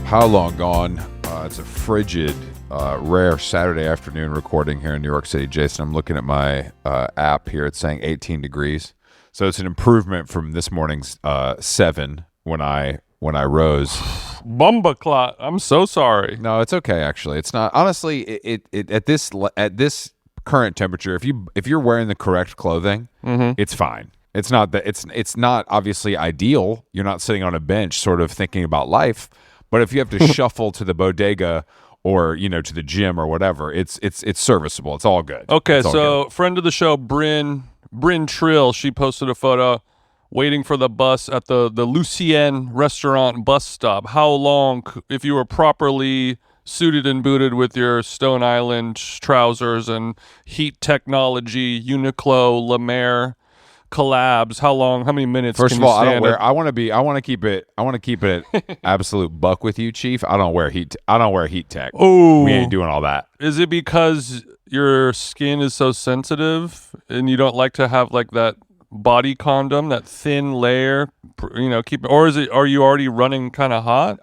How long gone? It's a frigid, rare Saturday afternoon recording here in New York City. Jason, I'm looking at my app here. It's saying 18 degrees. So it's an improvement from this morning's 7 when I rose. Bumba clot. I'm so sorry. No, it's okay. Actually, it's not. Honestly, it at this current temperature, if you're wearing the correct clothing, it's fine. It's not that it's not obviously ideal. You're not sitting on a bench, sort of thinking about life. But if you have to shuffle to the bodega or to the gym or whatever, it's serviceable. It's all good. Okay, all so good. Friend of the show, Bryn Trill, she posted a photo waiting for the bus at the Lucien restaurant bus stop. How long, if you were properly suited and booted with your Stone Island trousers and heat technology, Uniqlo, La Mer collabs, how many minutes? First can of all, you I don't stand wear. I want to keep it absolute buck with you, Chief. I don't wear heat tech. Oh, we ain't doing all that. Is it because your skin is so sensitive and you don't like to have like that body condom, that thin layer, or are you already running kind of hot?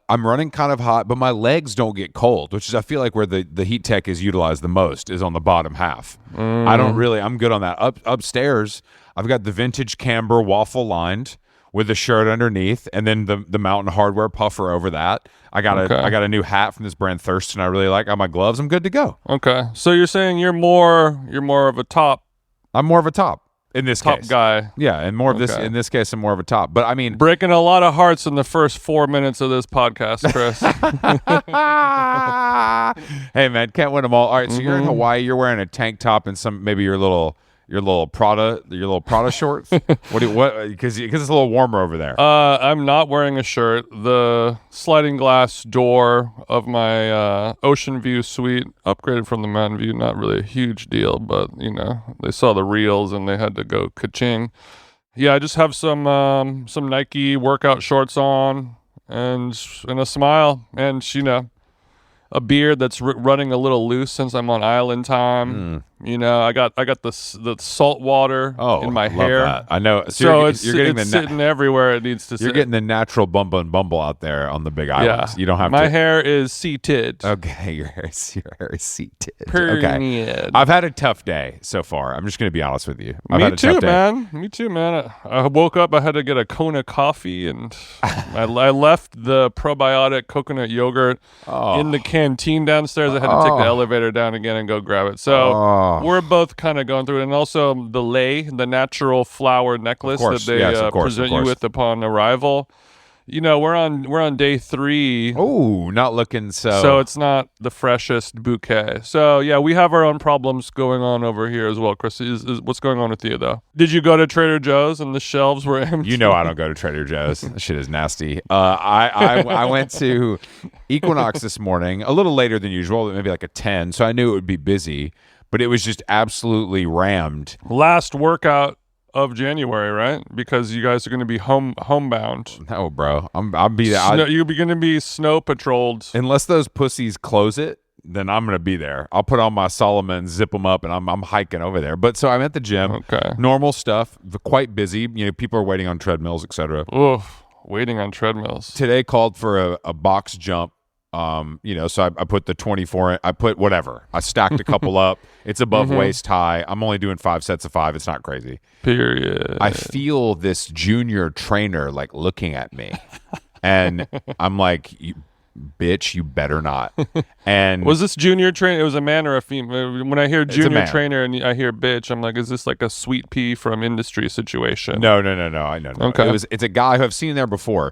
I'm running kind of hot, but my legs don't get cold, which is I feel like where the heat tech is utilized the most is on the bottom half. I'm good on that. Upstairs, I've got the vintage camber waffle lined with the shirt underneath, and then the Mountain Hardwear puffer over that. I got a new hat from this brand Thurston I really like. Got my gloves. I'm good to go. Okay, so you're saying you're more of a top. I'm more of a top. In this top case. Guy. Yeah, and more of this in this case I'm more of a top. But I mean, breaking a lot of hearts in the first 4 minutes of this podcast, Chris. Hey man, can't win them all. All right, so you're in Hawaii, you're wearing a tank top and maybe your little Prada shorts. What because it's a little warmer over there. I'm not wearing a shirt. The sliding glass door of my Ocean View suite, upgraded from the Mountain View, not really a huge deal, but they saw the reels and they had to go ka-ching. Yeah, I just have some Nike workout shorts on and a smile and a beard that's running a little loose since I'm on island time. I got the salt water in my hair. That. I know. So it's sitting everywhere it needs to sit. You're getting the natural bumble out there on the big islands. Yeah. You don't have my to. hair is seated. Okay, your hair is seated. Period. Okay. I've had a tough day so far. I'm just going to be honest with you. Me too, man. I woke up. I had to get a Kona coffee, and I left the probiotic coconut yogurt in the canteen downstairs. I had to take the elevator down again and go grab it. So we're both kind of going through it. And also the natural flower necklace that they present you with upon arrival. We're on day 3. Oh, not looking so. So it's not the freshest bouquet. So yeah, we have our own problems going on over here as well. Chris, is what's going on with you though? Did you go to Trader Joe's and the shelves were empty? I don't go to Trader Joe's. That shit is nasty. I went to Equinox this morning a little later than usual, maybe like a 10. So I knew it would be busy, but it was just absolutely rammed. Last workout of January, right? Because you guys are going to be homebound. No, bro. I'll be there. You're going to be snow patrolled. Unless those pussies close it, then I'm going to be there. I'll put on my Solomon, zip them up, and I'm hiking over there. But so I'm at the gym. Okay. Normal stuff. Quite busy. People are waiting on treadmills, etc. Oof. Waiting on treadmills. Today called for a box jump. So I put the 24, I put whatever. I stacked a couple up. It's above waist high. I'm only doing 5 sets of 5. It's not crazy. Period. I feel this junior trainer like looking at me and I'm like, bitch, you better not. And was this junior trainer? It was a man or a female? When I hear junior trainer and I hear bitch, I'm like, is this like a sweet pea from industry situation? No. I know. Okay. It's a guy who I've seen there before.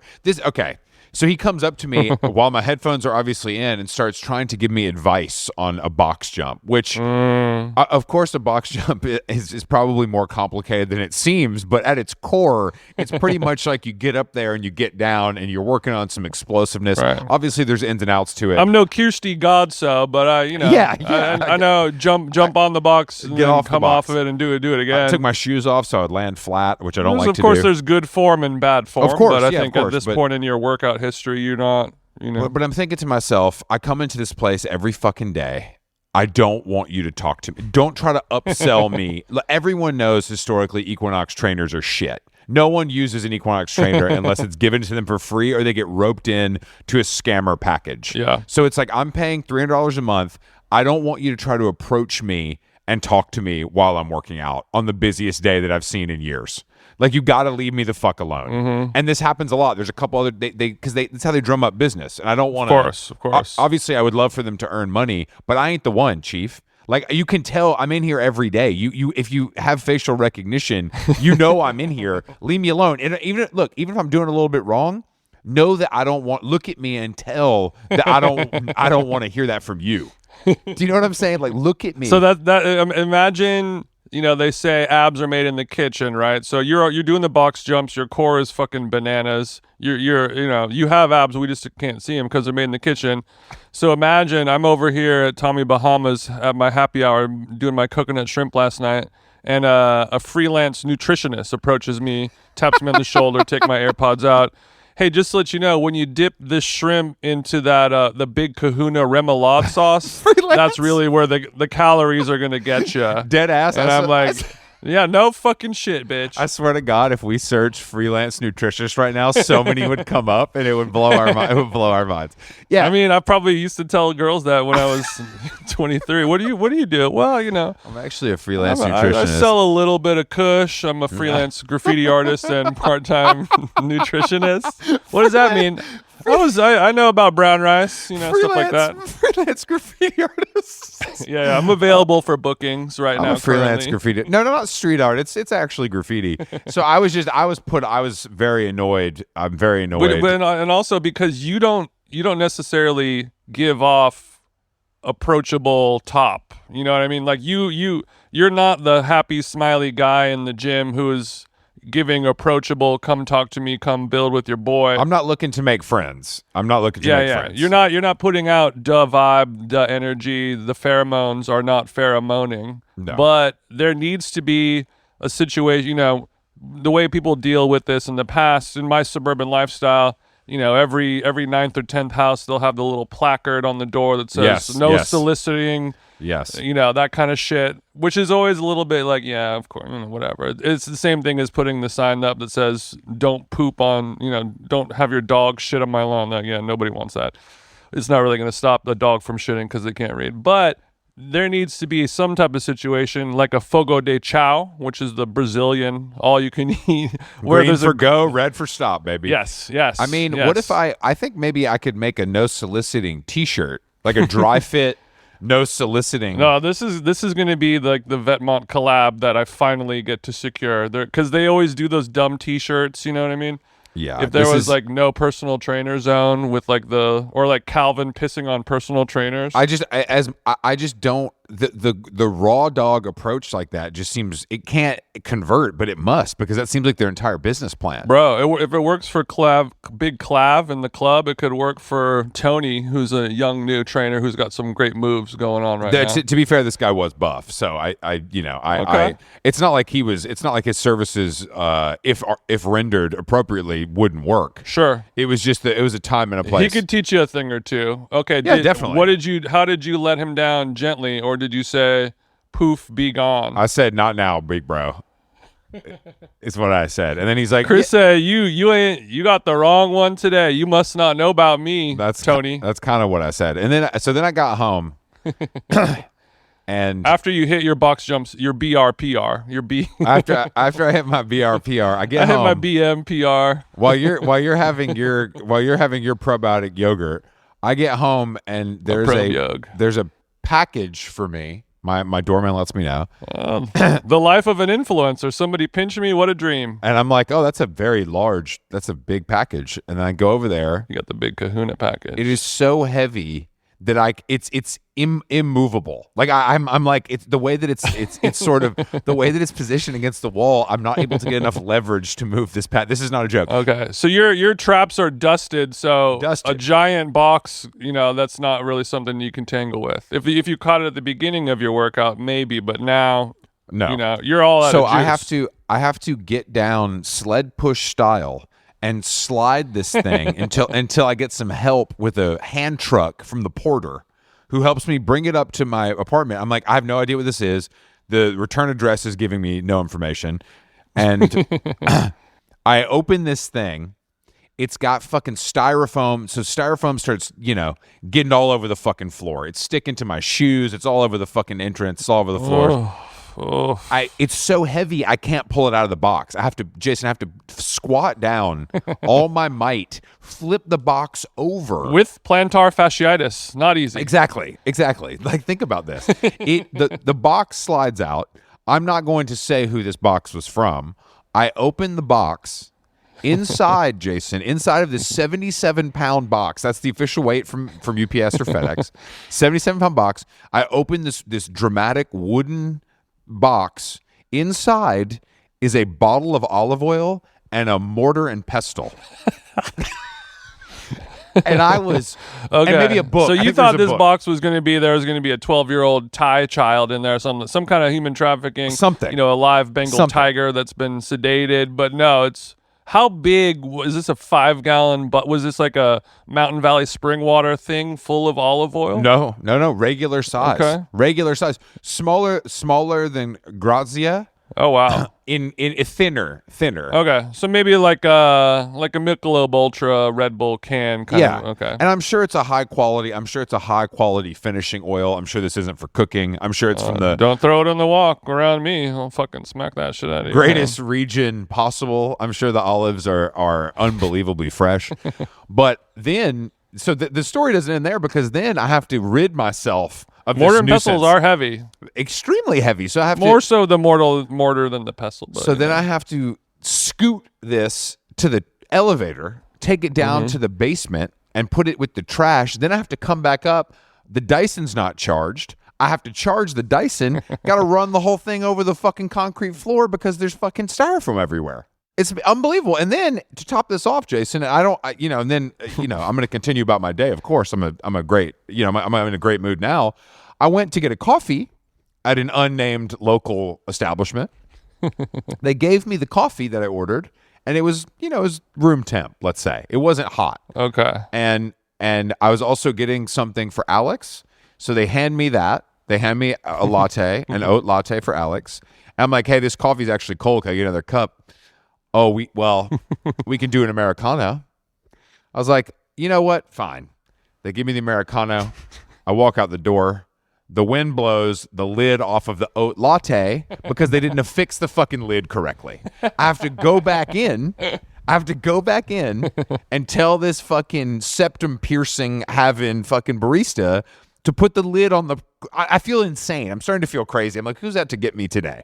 So he comes up to me while my headphones are obviously in and starts trying to give me advice on a box jump, which, of course, a box jump is probably more complicated than it seems. But at its core, it's pretty much like you get up there and you get down and you're working on some explosiveness. Right. Obviously, there's ins and outs to it. I'm no Kirsty Godso, but I know jump on the box and then come off of it and do it again. I took my shoes off so I'd land flat, which I don't like to do. Of course, there's good form and bad form. Of course, but I think at this point in your workout history, you're not, But I'm thinking to myself, I come into this place every fucking day. I don't want you to talk to me. Don't try to upsell me. Everyone knows historically Equinox trainers are shit. No one uses an equine trainer unless it's given to them for free or they get roped in to a scammer package. Yeah. So it's like, I'm paying $300 a month. I don't want you to try to approach me and talk to me while I'm working out on the busiest day that I've seen in years. Like, you got to leave me the fuck alone. Mm-hmm. And this happens a lot. There's a couple other, because that's how they drum up business. And I don't want to. Of course. Obviously, I would love for them to earn money, but I ain't the one, Chief. Like, you can tell I'm in here every day. You, if you have facial recognition, you know I'm in here. Leave me alone. And even if I'm doing a little bit wrong, know that I don't want. Look at me and tell that I don't want to hear that from you. Do you know what I'm saying? Like, look at me. So that imagine. They say abs are made in the kitchen, right? So you're doing the box jumps. Your core is fucking bananas. You have abs. We just can't see them because they're made in the kitchen. So imagine I'm over here at Tommy Bahama's at my happy hour doing my coconut shrimp last night, and a freelance nutritionist approaches me, taps me on the shoulder, take my AirPods out. Hey, just to let you know, when you dip this shrimp into that the Big Kahuna remoulade sauce, that's really where the calories are gonna get you. Dead ass. And I'm like, yeah, no fucking shit, bitch. I swear to God, if we search freelance nutritionist right now, so many would come up, and it would blow our it would blow our minds. Yeah, I mean, I probably used to tell girls that when I was 23. What do you do? Well, I'm actually a freelance I nutritionist. sell a little bit of kush. I'm a freelance graffiti artist and part-time nutritionist. What does that mean? I know about brown rice, stuff like that. Freelance graffiti artist. Yeah, I'm available for bookings right now. I'm a freelance currently. graffiti. No, not street art. It's actually graffiti. So I was very annoyed. I'm very annoyed. And also because you don't necessarily give off approachable top. You know what I mean? Like you're not the happy, smiley guy in the gym who is giving approachable, come talk to me, come build with your boy. I'm not looking to make friends. I'm not looking to make friends. You're not putting out the vibe, the energy, the pheromones are not pheromoning. No. But there needs to be a situation, the way people deal with this in the past, in my suburban lifestyle, every 9th or 10th house, they'll have the little placard on the door that says soliciting. Yes. That kind of shit, which is always a little bit like, yeah, of course, whatever. It's the same thing as putting the sign up that says, don't poop on, don't have your dog shit on my lawn. Like, yeah, nobody wants that. It's not really going to stop the dog from shitting because they can't read. But there needs to be some type of situation like a fogo de chao, which is the Brazilian all you can eat. Where green for go, red for stop, baby. Yes. I mean, what if I think maybe I could make a no soliciting t-shirt, like a dry fit, no soliciting. No, this is going to be like the Vetmont collab that I finally get to secure. Because they always do those dumb t-shirts, you know what I mean? Yeah. If there was like no personal trainer zone with like or like Calvin pissing on personal trainers. I just don't the raw dog approach like that just seems it can't convert, but it must, because that seems like their entire business plan. Bro, if it works for Big Clav in the club, it could work for Tony, who's a young new trainer who's got some great moves going on right now. To be fair, this guy was buff, so it's not like his services if rendered appropriately wouldn't work. Sure. It was just it was a time and a place. He could teach you a thing or two. Okay. Yeah, definitely. How did you let him down gently, or did you say, poof, be gone? I said, not now, big bro. Is what I said. And then he's like, Chris said, you got the wrong one today. You must not know about me, Tony. That's kind of what I said. And then I got home. And after you hit your box jumps, your BRPR, your B. after I hit my BRPR, I get home. I hit my BMPR. While you're having your probiotic yogurt, I get home and there's a package for me. My doorman lets me know. The life of an influencer. Somebody pinch me. What a dream. And I'm like, oh, that's a big package. And then I go over there. You got the big kahuna package. It is so heavy that it's immovable. Like I'm like, it's the way that it's sort of the way that it's positioned against the wall. I'm not able to get enough leverage to move this pad. This is not a joke. Okay, so your traps are dusted. So a giant box, that's not really something you can tangle with. If you caught it at the beginning of your workout, maybe, but now, no, you're all out of juice. So I have to get down sled push style and slide this thing until I get some help with a hand truck from the porter, who helps me bring it up to my apartment. I'm like, I have no idea what this is. The return address is giving me no information. And I open this thing. It's got fucking styrofoam. So styrofoam starts, getting all over the fucking floor. It's sticking to my shoes. It's all over the fucking entrance. It's all over the floor. Oh. It's so heavy, I can't pull it out of the box. I have to squat down all my might, flip the box over. With plantar fasciitis. Not easy. Exactly. Like, think about this. The box slides out. I'm not going to say who this box was from. I open the box. Inside, Jason, inside of this 77-pound box, that's the official weight from UPS or FedEx, 77-pound box, I open this dramatic wooden box. Inside is a bottle of olive oil and a mortar and pestle. And I was, and maybe a book. So you thought this box was going to be, there was going to be a 12-year-old Thai child in there, some kind of human trafficking, something, a live Bengal tiger that's been sedated, but no, it's, how big was this? A 5-gallon, but was this like a Mountain Valley spring water thing full of olive oil? No, regular size. Okay. Regular size. Smaller than Grazia. Oh wow. In thinner. Okay, so maybe like a Michelob Ultra Red Bull can kind of. Okay. And I'm sure it's a high quality finishing oil. I'm sure this isn't for cooking. I'm sure it's from the don't throw it on the walk around me. I'll fucking smack that shit out of you. Greatest region possible. I'm sure the olives are unbelievably fresh. But then so the story doesn't end there, because then I have to rid myself of mortar this and pestles are heavy, extremely heavy. So I have more so the mortar than the pestle. But, so then I have to scoot this to the elevator, take it down to the basement, and put it with the trash. Then I have to come back up. The Dyson's not charged. I have to charge the Dyson. Got to run the whole thing over the fucking concrete floor because there's fucking styrofoam everywhere. It's unbelievable. And then to top this off, Jason, I'm going to continue about my day. Of course, I'm in a great mood now. I went to get a coffee at an unnamed local establishment. They gave me the coffee that I ordered, and it was room temp, let's say. It wasn't hot. Okay. And I was also getting something for Alex. So they hand me that. They hand me a latte, an oat latte for Alex. And I'm like, hey, this coffee's actually cold. Can I get another cup? Oh, we can do an Americano. I was like, you know what? Fine. They give me the Americano. I walk out the door. The wind blows the lid off of the oat latte because they didn't affix the fucking lid correctly. I have to go back in. And tell this fucking septum piercing having fucking barista to put the lid on the. I feel insane. I'm starting to feel crazy. I'm like, who's out to get me today?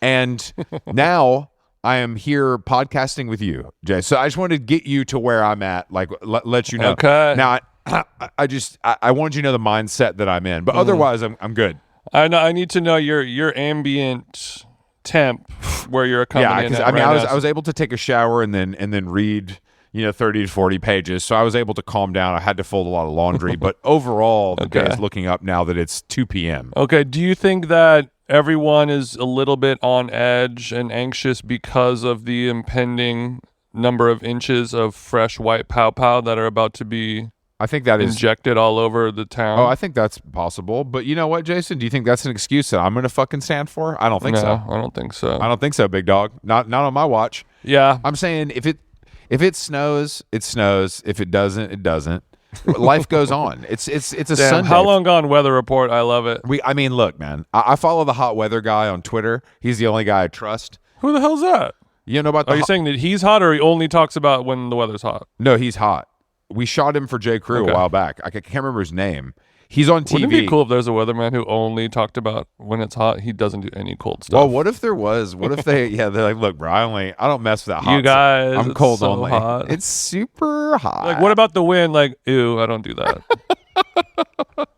And now I am here podcasting with you, Jay. So I just wanted to get you to where I'm at, like let you know. Okay. Now I wanted you to know the mindset that I'm in, but otherwise I'm good. I know. I need to know your ambient temp where you're coming in. Yeah, because I was able to take a shower and then read 30 to 40 pages, so I was able to calm down. I had to fold a lot of laundry, but overall the day is looking up now that it's 2 p.m. Okay. Do you think that everyone is a little bit on edge and anxious because of the impending number of inches of fresh white pow that are about to be? I think that is injected all over the town. Oh, I think that's possible. But you know what, Jason? Do you think that's an excuse that I'm going to fucking stand for? I don't think so. I don't think so. I don't think so, big dog. Not on my watch. Yeah. I'm saying if it snows, it snows. If it doesn't, it doesn't. Life goes on. It's a Sunday. How long gone weather report? I love it. Look, man. I follow the hot weather guy on Twitter. He's the only guy I trust. Who the hell's that? You know about? Are you saying that he's hot, or he only talks about when the weather's hot? No, he's hot. We shot him for J. Crew a while back. I can't remember his name. He's on TV. Wouldn't it be cool if there's a weatherman who only talked about when it's hot? He doesn't do any cold stuff. Well, what if there was? What if they're like, look, bro, I don't mess with that hot. You guys, I'm cold so only. Hot. It's super hot. Like, what about the wind? Like, ew, I don't do that.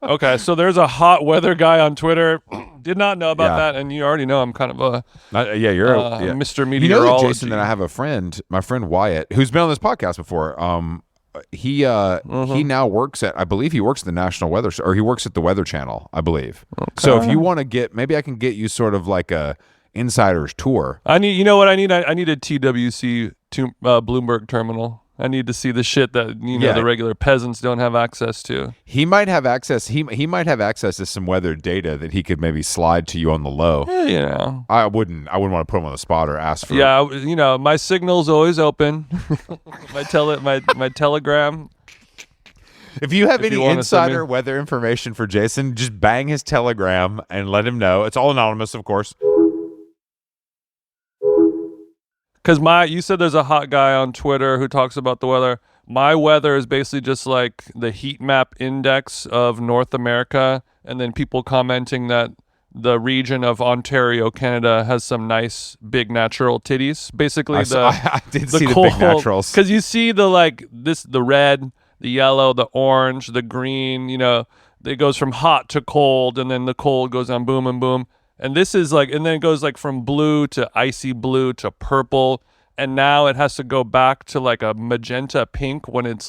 Okay, so there's a hot weather guy on Twitter. Did not know about that, and you already know I'm kind of a Mr. Meteorology. You know, Jason, that I have a friend, my friend Wyatt, who's been on this podcast before. He now works at, I believe he works at the National Weather, or he works at the Weather Channel, I believe. Okay. So if you want to maybe I can get you sort of like a insider's tour. I need, you know what I need? I need a TWC Bloomberg terminal. I need to see the shit that the regular peasants don't have access to. He might have access. He might have access to some weather data that he could maybe slide to you on the low. Yeah, I wouldn't want to put him on the spot or ask for. Yeah, my signal's always open. my Telegram. If you have any insider weather information for Jason, just bang his Telegram and let him know. It's all anonymous, of course. Because you said there's a hot guy on Twitter who talks about the weather. My weather is basically just like the heat map index of North America, and then people commenting that the region of Ontario, Canada, has some nice big natural titties. Basically, I did see the big naturals. Because you see the red, the yellow, the orange, the green. It goes from hot to cold, and then the cold goes on boom and boom. And this is and then it goes from blue to icy blue to purple. And now it has to go back to a magenta pink when it's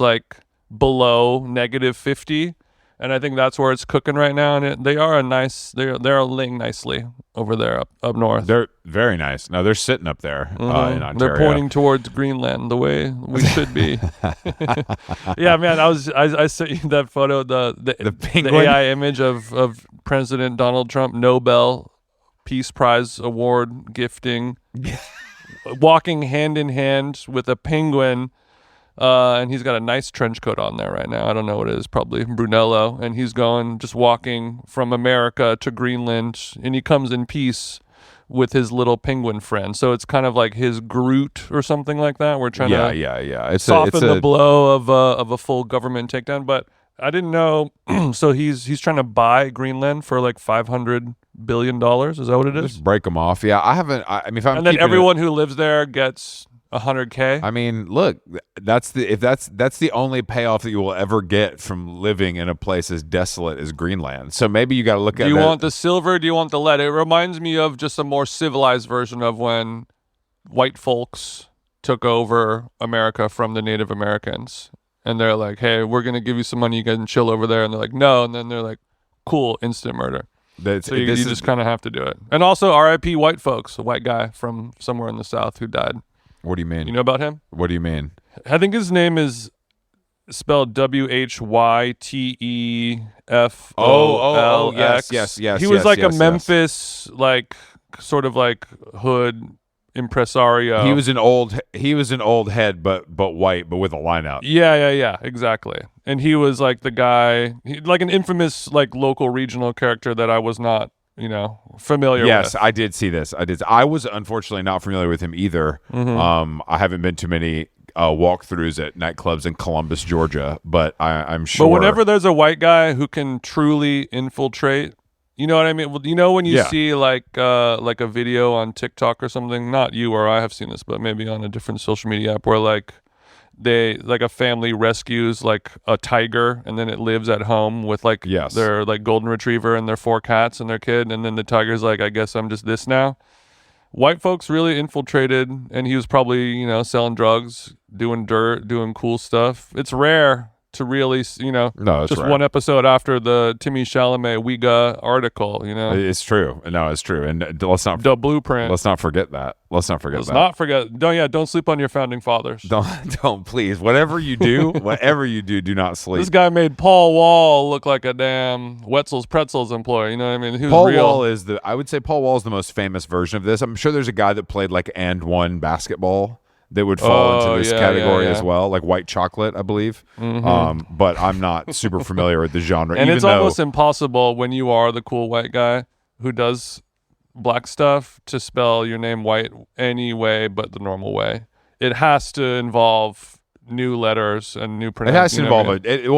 below -50. And I think that's where it's cooking right now. And they're laying nicely over there up north. They're very nice. No, they're sitting up there in Ontario. They're pointing towards Greenland the way we should be. Yeah, man, I sent you that photo, the penguin AI image of President Donald Trump, Nobel Peace Prize award gifting, walking hand in hand with a penguin, and he's got a nice trench coat on there right now. I don't know what it is, probably Brunello, and he's just walking from America to Greenland, and he comes in peace with his little penguin friend. So it's kind of like his Groot or something like that. We're trying to soften the blow of a full government takedown, but I didn't know. So he's trying to buy Greenland for $500 billion. Is that what it is? Just break them off. Yeah, I haven't. I mean, if I'm and then everyone who lives there gets $100K. I mean, look, that's the only payoff that you will ever get from living in a place as desolate as Greenland. So maybe you got to look at. Do you want the silver? Do you want the lead? It reminds me of just a more civilized version of when white folks took over America from the Native Americans. And they're like, hey, we're going to give you some money. You can chill over there. And they're like, no. And then they're like, cool, instant murder. So you just kind of have to do it. And also RIP white folks, a white guy from somewhere in the South who died. What do you mean? You know about him? What do you mean? I think his name is spelled WHYTEFOLX. Yes. He was a Memphis, sort of hood impresario. He was an old head, but white, but with a line out. Yeah, exactly. And he was the guy, an infamous local regional character that I was not, familiar with. Yes, I did see this. I was unfortunately not familiar with him either. Mm-hmm. I haven't been to many walkthroughs at nightclubs in Columbus, Georgia, but I'm sure. But whenever there's a white guy who can truly infiltrate. You know what I mean? Well, when you see a video on TikTok or something, not you or I have seen this, but maybe on a different social media app where a family rescues a tiger and then it lives at home with their golden retriever and their 4 cats and their kid, and then the tiger's I guess I'm just this now. White folks really infiltrated, and he was probably selling drugs, doing dirt, doing cool stuff. It's rare to really, no, just rare. One episode after the Timmy Chalamet Ouija article, It's true. No, it's true. And let's not... The blueprint. Let's not forget that. Let's not forget. Don't sleep on your founding fathers. Don't please. Whatever you do, do not sleep. This guy made Paul Wall look like a damn Wetzel's Pretzels employee. You know what I mean? Paul Wall is I would say Paul Wall is the most famous version of this. I'm sure there's a guy that played and one basketball that would fall into this category as well, like White Chocolate, I believe. Mm-hmm. But I'm not super familiar with the genre. And it's almost impossible when you are the cool white guy who does black stuff to spell your name white any way but the normal way. It has to involve new letters and new pronunciation. It has to involve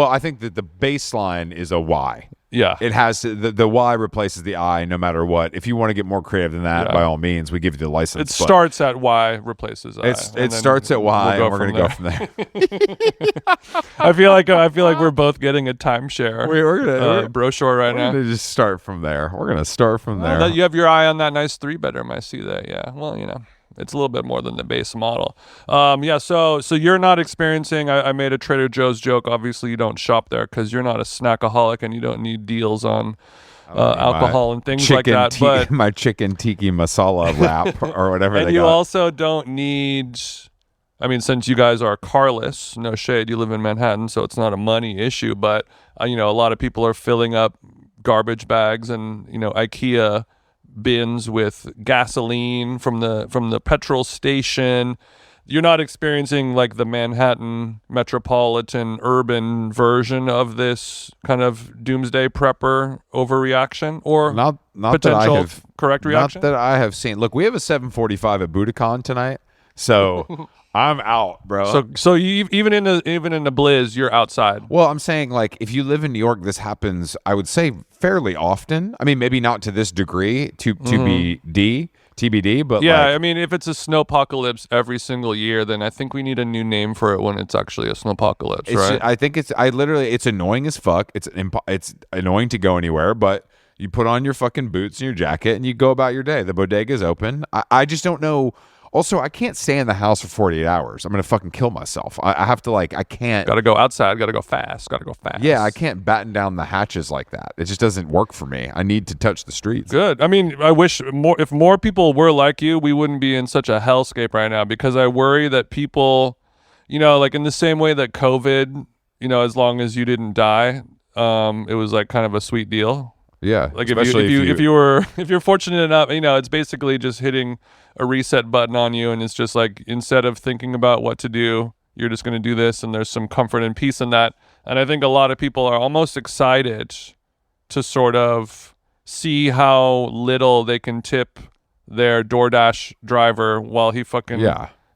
I think that the baseline is a Y. Yeah. It has to, the Y replaces the I no matter what. If you want to get more creative than that, by all means, we give you the license. It starts at Y, replaces I. It starts at Y, and we're going to go from there. I feel like we're both getting a timeshare brochure right now. We're going to just start from there. We're going to start from there. You have your eye on that nice 3-bedroom. I see that. Yeah. Well, it's a little bit more than the base model. So you're not experiencing, I made a Trader Joe's joke. Obviously, you don't shop there because you're not a snackaholic and you don't need deals on alcohol and things like that. But my chicken tiki masala wrap or whatever and they you got. also don't need I mean, since you guys are carless, no shade, you live in Manhattan, so it's not a money issue, but a lot of people are filling up garbage bags and IKEA bins with gasoline from the petrol station. You're not experiencing like the Manhattan metropolitan urban version of this kind of doomsday prepper overreaction, or not potential that I have, correct reaction. Not that I have seen. Look, we have a 7:45 at Budokan tonight, so I'm out, bro. So you even in the blizz, you're outside. Well, I'm saying, like, if you live in New York, this happens, I would say, fairly often. I mean, maybe not to this degree, to be TBD, but yeah, like, I mean, if it's a snowpocalypse every single year, then I think we need a new name for it when it's actually a snowpocalypse, right? I think it's annoying as fuck. It's annoying to go anywhere, but you put on your fucking boots and your jacket and you go about your day. The bodega's open. I just don't know. Also, I can't stay in the house for 48 hours. I'm going to fucking kill myself. I have to, like, I can't. Got to go outside. Got to go fast. Yeah, I can't batten down the hatches like that. It just doesn't work for me. I need to touch the streets. Good. I mean, I wish if more people were like you, we wouldn't be in such a hellscape right now, because I worry that people, like in the same way that COVID, as long as you didn't die, it was like kind of a sweet deal. Yeah, like if you're fortunate enough, it's basically just hitting a reset button on you, and it's just like, instead of thinking about what to do, you're just going to do this, and there's some comfort and peace in that. And I think a lot of people are almost excited to sort of see how little they can tip their DoorDash driver while he fucking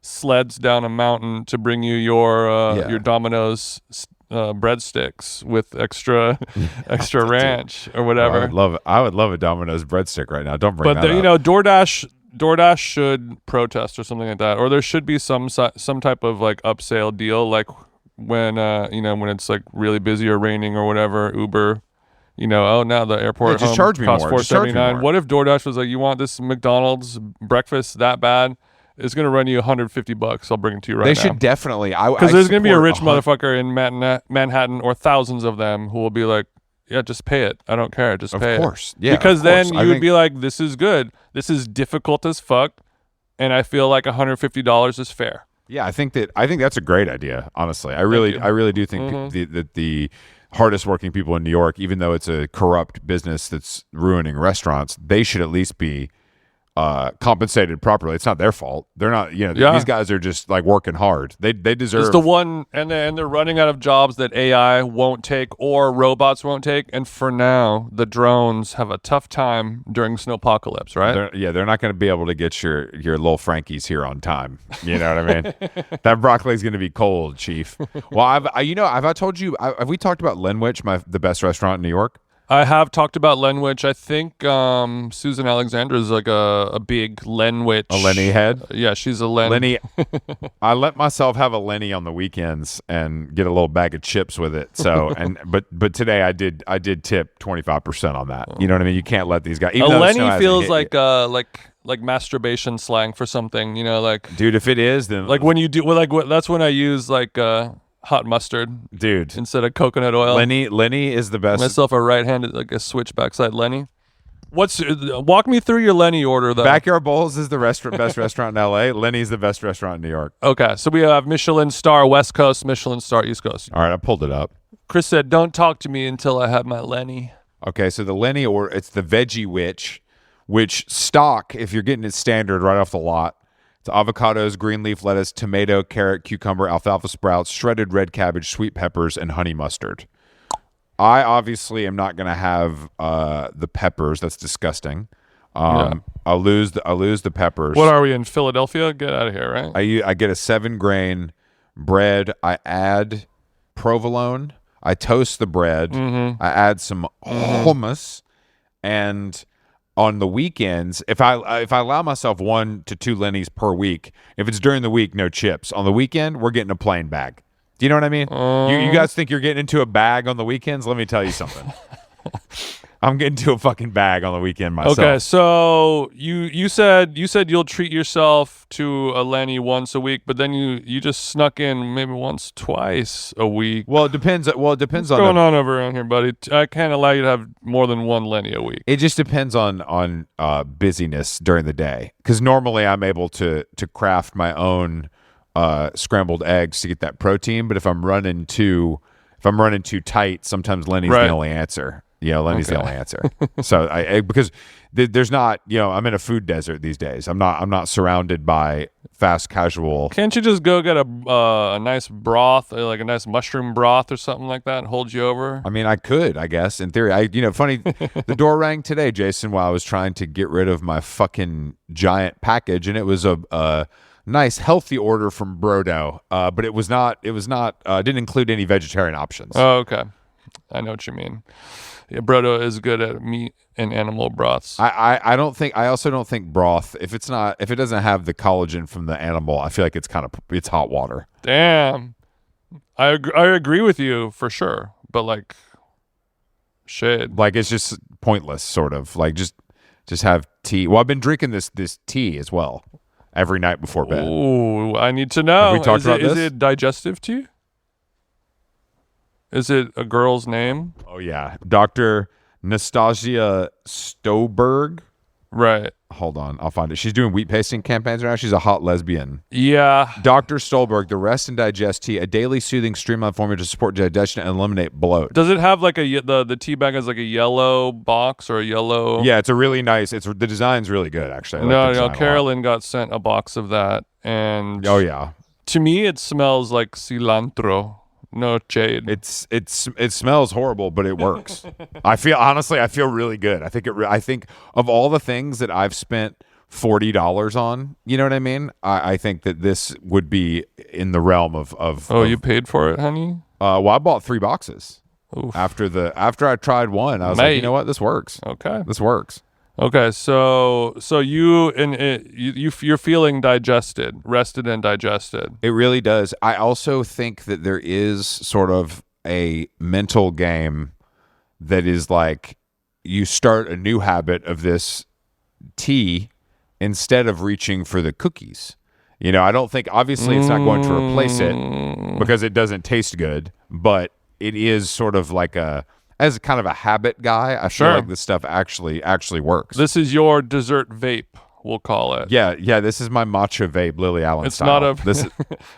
sleds down a mountain to bring you your Domino's breadsticks with extra ranch or whatever. I would love a Domino's breadstick right now. Don't bring that up. DoorDash should protest or something like that, or there should be some type of like upsell deal, like when when it's like really busy or raining or whatever. Uber, now the airport just home charge me costs more. $4.79. What if DoorDash was like, you want this McDonald's breakfast that bad? It's going to run you $150. I'll bring it to you right now. They should definitely. Because there's going to be a rich motherfucker in Manhattan, or thousands of them, who will be like, yeah, just pay it. I don't care. Just pay it. Of course. Yeah. Because then you would be like, this is good. This is difficult as fuck. And I feel like $150 is fair. Yeah, I think that's a great idea, honestly. I really do think that the hardest working people in New York, even though it's a corrupt business that's ruining restaurants, they should at least be compensated properly. It's not their fault. They're not, these guys are just like working hard. They deserve. It's the one, and they're running out of jobs that AI won't take or robots won't take. And for now, the drones have a tough time during snowpocalypse, right? They're not going to be able to get your little Frankies here on time. You know what I mean? That broccoli's going to be cold, Chief. Well, have I told you? Have we talked about Lenwich, the best restaurant in New York? I have talked about Lenwich. I think Susan Alexander is like a big Lenwich. A Lenny head? Yeah, she's a Lenny. I let myself have a Lenny on the weekends and get a little bag of chips with it. So but today I did tip 25% on that. You know what I mean? You can't let these guys. A Lenny feels like masturbation slang for something. Like, dude, if it is, then like when you do that's when I use like hot mustard, dude, instead of coconut oil. Lenny is the best. Myself a right-handed, like a switchback side Lenny. Walk me through your Lenny order though. Backyard Bowls is the best restaurant in LA. Lenny's the best restaurant in New York. Okay, so we have Michelin star West Coast, Michelin star East Coast. All right, I pulled it up. Chris said, "Don't talk to me until I have my Lenny." Okay, so the Lenny order, it's the Veggie which stock, if you're getting it standard right off the lot. It's avocados, green leaf lettuce, tomato, carrot, cucumber, alfalfa sprouts, shredded red cabbage, sweet peppers, and honey mustard. I obviously am not going to have the peppers. That's disgusting. I'll lose the peppers. What are we in Philadelphia? Get out of here, right? I get a 7-grain bread. I add provolone. I toast the bread. I add some hummus, and on the weekends, if I allow myself 1 to 2 Lennies per week, if it's during the week, no chips. On the weekend, we're getting a plain bag. Do you know what I mean? You guys think you're getting into a bag on the weekends? Let me tell you something. I'm getting to a fucking bag on the weekend myself. Okay, so you said you'll treat yourself to a Lenny once a week, but then you just snuck in maybe once, twice a week. Well, it depends. What's going on over around here, buddy? I can't allow you to have more than 1 Lenny a week. It just depends on busyness during the day. Because normally I'm able to craft my own scrambled eggs to get that protein. But if I'm running too tight, sometimes Lenny's Right. the only answer. Lenny's the only answer. So because there's not, I'm in a food desert these days. I'm not surrounded by fast casual. Can't you just go get a nice broth, like a nice mushroom broth or something like that, and hold you over? I mean, I could, I guess, in theory. Funny, the door rang today, Jason, while I was trying to get rid of my fucking giant package, and it was a nice, healthy order from Brodo, but it didn't include any vegetarian options. Oh, okay. I know what you mean. Yeah, Brodo is good at meat and animal broths. I also don't think broth, if it doesn't have the collagen from the animal, I feel like it's hot water. Damn. I agree with you for sure, but like shit. Like it's just pointless, sort of. Like just have tea. Well, I've been drinking this tea as well every night before bed. Ooh, I need to know. Have we talked about this? Is it digestive tea? Is it a girl's name? Oh yeah, Dr. Nastasia Stoberg. Right. Hold on, I'll find it. She's doing wheat pasting campaigns right now. She's a hot lesbian. Yeah. Dr. Stolberg, the Rest and Digest Tea, a daily soothing streamlined formula to support digestion and eliminate bloat. Does it have like the tea bag has like a yellow box or a yellow? Yeah, it's a really nice. The design's really good actually. I like the design a lot. Carolyn got sent a box of that, and oh yeah, to me it smells like cilantro. No shade. It smells horrible, but it works. I feel really good. I think of all the things that I've spent $40 on, you know what I mean? I think that this would be in the realm of you paid for it, honey? Well, I bought 3 boxes. Oof. After I tried one, I was like, you know what? This works. Okay. This works. Okay, so you're feeling digested, rested and digested. It really does. I also think that there is sort of a mental game that is like you start a new habit of this tea instead of reaching for the cookies. I don't think, obviously it's not going to replace it because it doesn't taste good, but it is sort of like as kind of a habit guy, I feel like this stuff actually works. This is your dessert vape, we'll call it. Yeah. This is my matcha vape, Lily Allen style.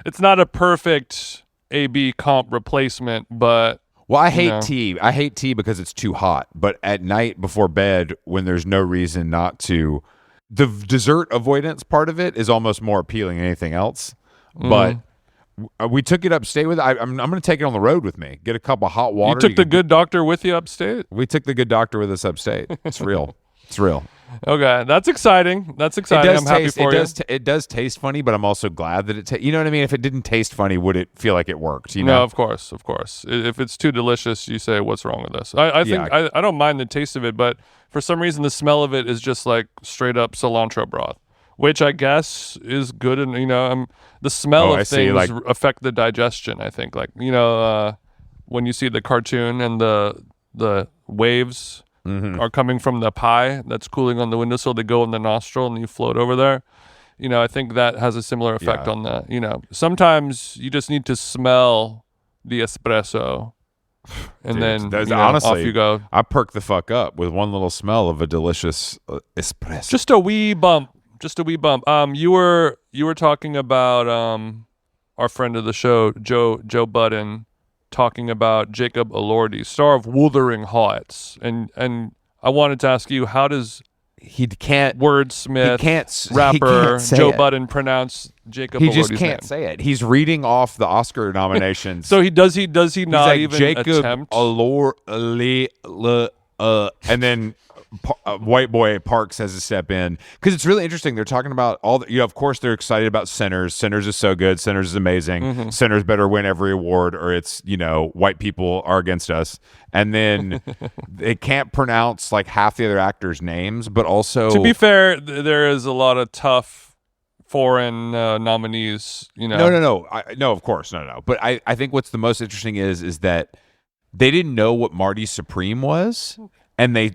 It's not a perfect AB comp replacement, but well, I hate tea. I hate tea because it's too hot. But at night before bed, when there's no reason not to, the dessert avoidance part of it is almost more appealing than anything else. But we took it upstate with. I'm going to take it on the road with me. Get a cup of hot water. You took the good doctor with you upstate? We took the good doctor with us upstate. It's real. It's real. Okay, that's exciting. I'm happy for you. It does taste funny, but I'm also glad that you know what I mean? If it didn't taste funny, would it feel like it worked? No, of course. If it's too delicious, you say, what's wrong with this? I think I don't mind the taste of it, but for some reason, the smell of it is just like straight up cilantro broth, which I guess is good. And, the smell of things affect the digestion, I think. Like, when you see the cartoon and the waves are coming from the pie that's cooling on the windowsill, they go in the nostril and you float over there. I think that has a similar effect on that. Sometimes you just need to smell the espresso and then honestly, off you go. I perk the fuck up with one little smell of a delicious espresso. Just a wee bump. You were talking about our friend of the show, Joe Budden, talking about Jacob Elordi, star of Wuthering Heights, and I wanted to ask you, how does wordsmith rapper Joe Budden pronounce Jacob Elordi's name? He just can't say it. He's reading off the Oscar nominations. So he not like, even Jacob attempt? And then white boy Parks has to step in because it's really interesting. They're talking about of course they're excited about Sinners. Sinners is so good. Sinners is amazing. Sinners better win every award or it's white people are against us. And then they can't pronounce like half the other actors' names, but also to be fair, there is a lot of tough foreign nominees. No, of course, no. But I think what's the most interesting is that they didn't know what Marty Supreme was. And the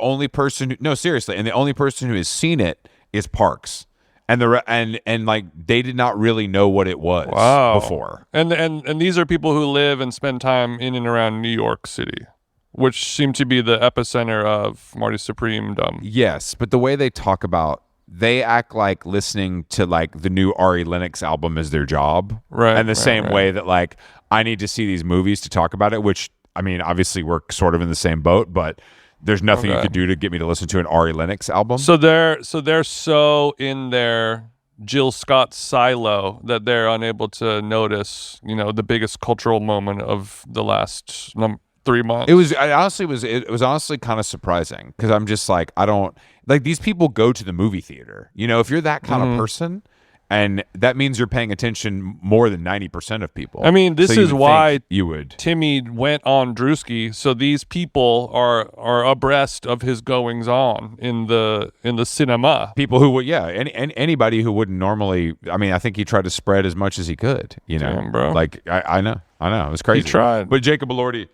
only person and the only person who has seen it is Parks, and like they did not really know what it was before. And these are people who live and spend time in and around New York City, which seem to be the epicenter of Marty Supreme-dom. Yes, but the way they talk about they act like listening to like the new Ari Lennox album is their job. Right. And the same way that like I need to see these movies to talk about it, which I mean, obviously we're sort of in the same boat, but there's nothing you could do to get me to listen to an Ari Lennox album. So they're so in their Jill Scott silo that they're unable to notice, the biggest cultural moment of the last 3 months. It was honestly kind of surprising because I'm just like, I don't like these people go to the movie theater. If you're that kind of person, and that means you're paying attention more than 90% of people. I mean, this is why you would. Timmy went on Drewski, so these people are abreast of his goings on in the cinema. People who would, anybody who wouldn't normally. I mean, I think he tried to spread as much as he could. Damn, bro. Like I know, it was crazy. He tried, but Jacob Elordi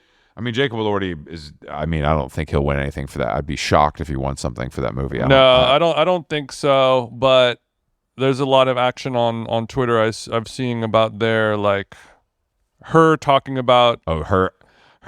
is. I mean, I don't think he'll win anything for that. I'd be shocked if he won something for that movie. I don't think so. But there's a lot of action on Twitter I've seen about their like her talking about her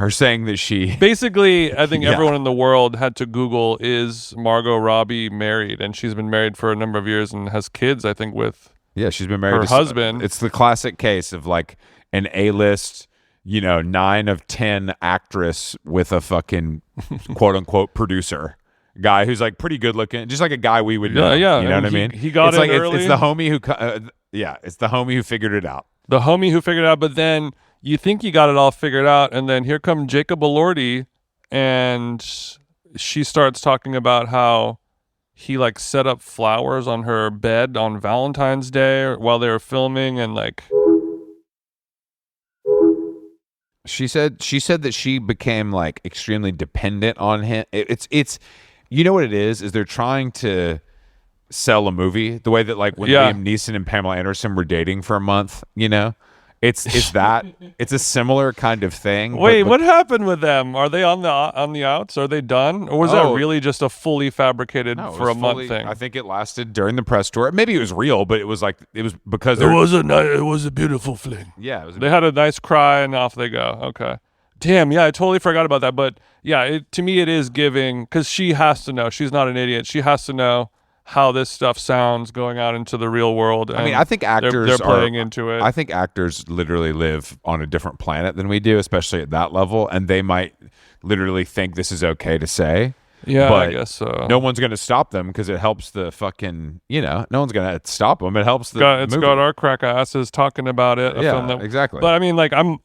saying that she basically I think everyone in the world had to Google, is Margot Robbie married? And she's been married for a number of years and has kids, I think, with she's been married her husband. It's the classic case of like an A-list 9 of 10 actress with a fucking quote unquote producer guy who's like pretty good looking, just like a guy we would know. You know what I mean? He got it's it early. It's the homie who it's the homie who figured it out. The homie who figured it out, but then you think you got it all figured out, and then here come Jacob Elordi, and she starts talking about how he like set up flowers on her bed on Valentine's Day while they were filming, and like she said that she became like extremely dependent on him. It's you know what it is they're trying to sell a movie the way that like when Liam Neeson and Pamela Anderson were dating for a month, it's that it's a similar kind of thing. Wait, what happened with them? Are they on the outs? Are they done? Or was that really just a fully fabricated month thing? I think it lasted during the press tour. Maybe it was real, but it was because it was a beautiful fling. Yeah, they had a nice cry and off they go. Okay. Damn, yeah, I totally forgot about that. But yeah, to me it is giving, because she has to know. She's not an idiot. She has to know how this stuff sounds going out into the real world. I mean, I think actors they're playing into it. I think actors literally live on a different planet than we do, especially at that level, and they might literally think this is okay to say. Yeah, but I guess so. No one's going to stop them because it helps the fucking, no one's going to stop them. It helps the It's got our crack asses talking about it. Exactly. But I mean, like I'm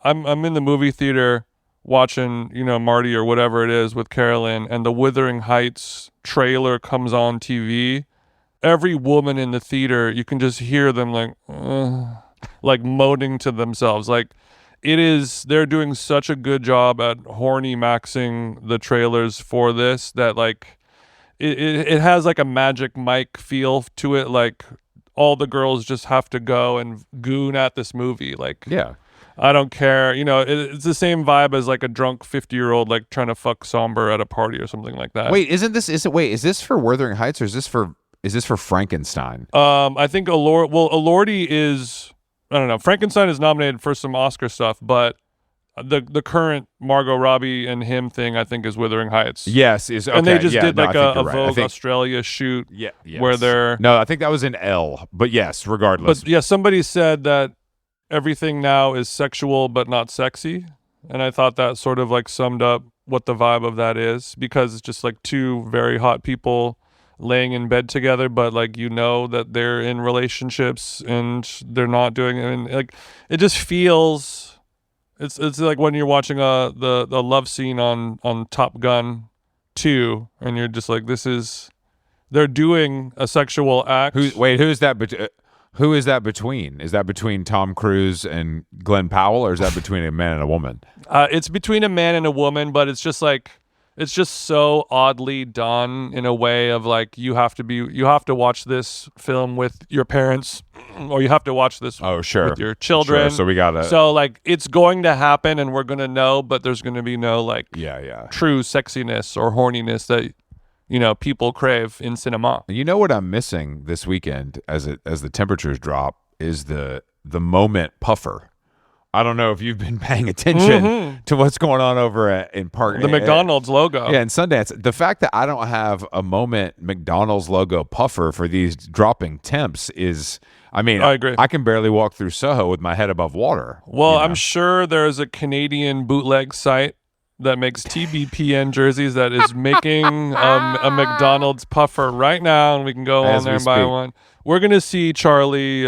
in the movie theater watching, Marty or whatever it is with Carolyn, and the Wuthering Heights trailer comes on TV. Every woman in the theater, you can just hear them like moaning to themselves. Like they're doing such a good job at horny maxing the trailers for this that like it has like a Magic Mike feel to it. Like all the girls just have to go and goon at this movie. Like, yeah. I don't care. It's the same vibe as like a drunk 50-year-old like trying to fuck Somber at a party or something like that. Wait, is this for Wuthering Heights or is this for Frankenstein? I think Elordi is, I don't know. Frankenstein is nominated for some Oscar stuff, but the current Margot Robbie and him thing, I think, is Wuthering Heights. Yes, is okay. And they just did like a right. Vogue Australia shoot. Yeah, yes. Where they're I think that was in L. But yes, regardless. But yeah, somebody said that everything now is sexual but not sexy, and I thought that sort of like summed up what the vibe of that is, because it's just like two very hot people laying in bed together, but like that they're in relationships and they're not doing it, and like it just feels it's like when you're watching the love scene on Top Gun 2 and you're just like, they're doing a sexual act. Who is that? Who is that between? Is that between Tom Cruise and Glenn Powell, or is that between a man and a woman? It's between a man and a woman, but it's just so oddly done in a way of like you have to watch this film with your parents, or you have to watch this with your children. Sure. So like it's going to happen and we're gonna know, but there's gonna be no like true sexiness or horniness that people crave in cinema. You know what I'm missing this weekend as the temperatures drop is the moment puffer. I don't know if you've been paying attention to what's going on over in Park. The McDonald's logo. Yeah, in Sundance. The fact that I don't have a moment McDonald's logo puffer for these dropping temps is, I mean, I agree. I can barely walk through Soho with my head above water. Well, I'm sure there's a Canadian bootleg site that makes TBPN jerseys that is making a McDonald's puffer right now, and we can go on there and buy one. We're going to see Charlie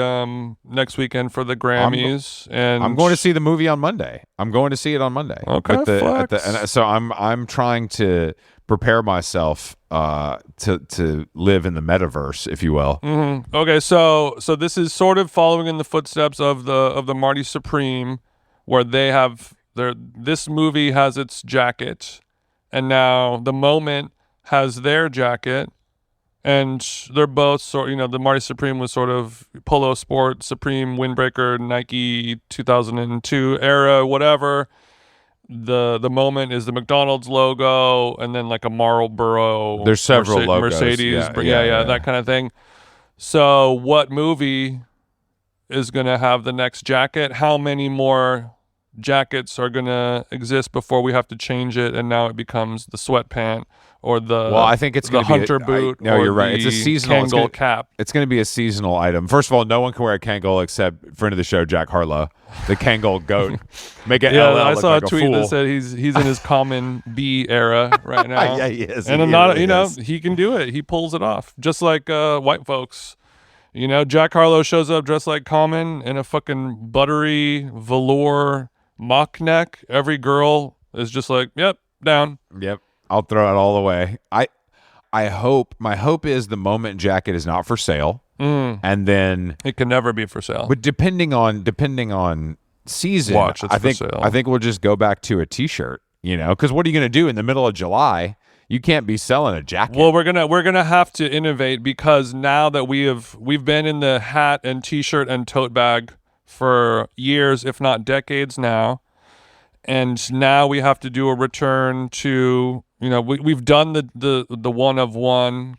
next weekend for the Grammys. And I'm going to see the movie on Monday. I'm going to see it on Monday. Okay, and so I'm trying to prepare myself to live in the metaverse, if you will. Mm-hmm. Okay, so this is sort of following in the footsteps of the Marty Supreme, where they have this movie has its jacket, and now the Moment has their jacket, and they're both the Marty Supreme was sort of Polo Sport Supreme windbreaker Nike 2002 era, whatever. The Moment is the McDonald's logo, and then like a Marlboro. There's several logos. Mercedes, yeah, that kind of thing. So, what movie is going to have the next jacket? How many more jackets are going to exist before we have to change it, and now it becomes the sweatpant or I think it's the hunter boot. No, you're right. It's a seasonal Kangol cap. It's going to be a seasonal item. First of all, no one can wear a Kangol except friend of the show Jack Harlow, the Kangol goat. Make it LL I look saw like a tweet fool. that said he's in his common B era right now. Yeah, he is. And he not really is. he can do it. He pulls it off, just like white folks. Jack Harlow shows up dressed like Common in a fucking buttery velour mock neck. Every girl is just like, yep, down. Yep, I'll throw it all away. My hope is the Moment jacket is not for sale, and then It can never be for sale. but depending on season, Watch, it's I think for sale. I think we'll just go back to a T-shirt. Because what are you going to do in the middle of July? You can't be selling a jacket. Well, we're gonna have to innovate, because now that we've been in the hat and T-shirt and tote bag for years, if not decades now, and now we have to do a return to we've done the one of one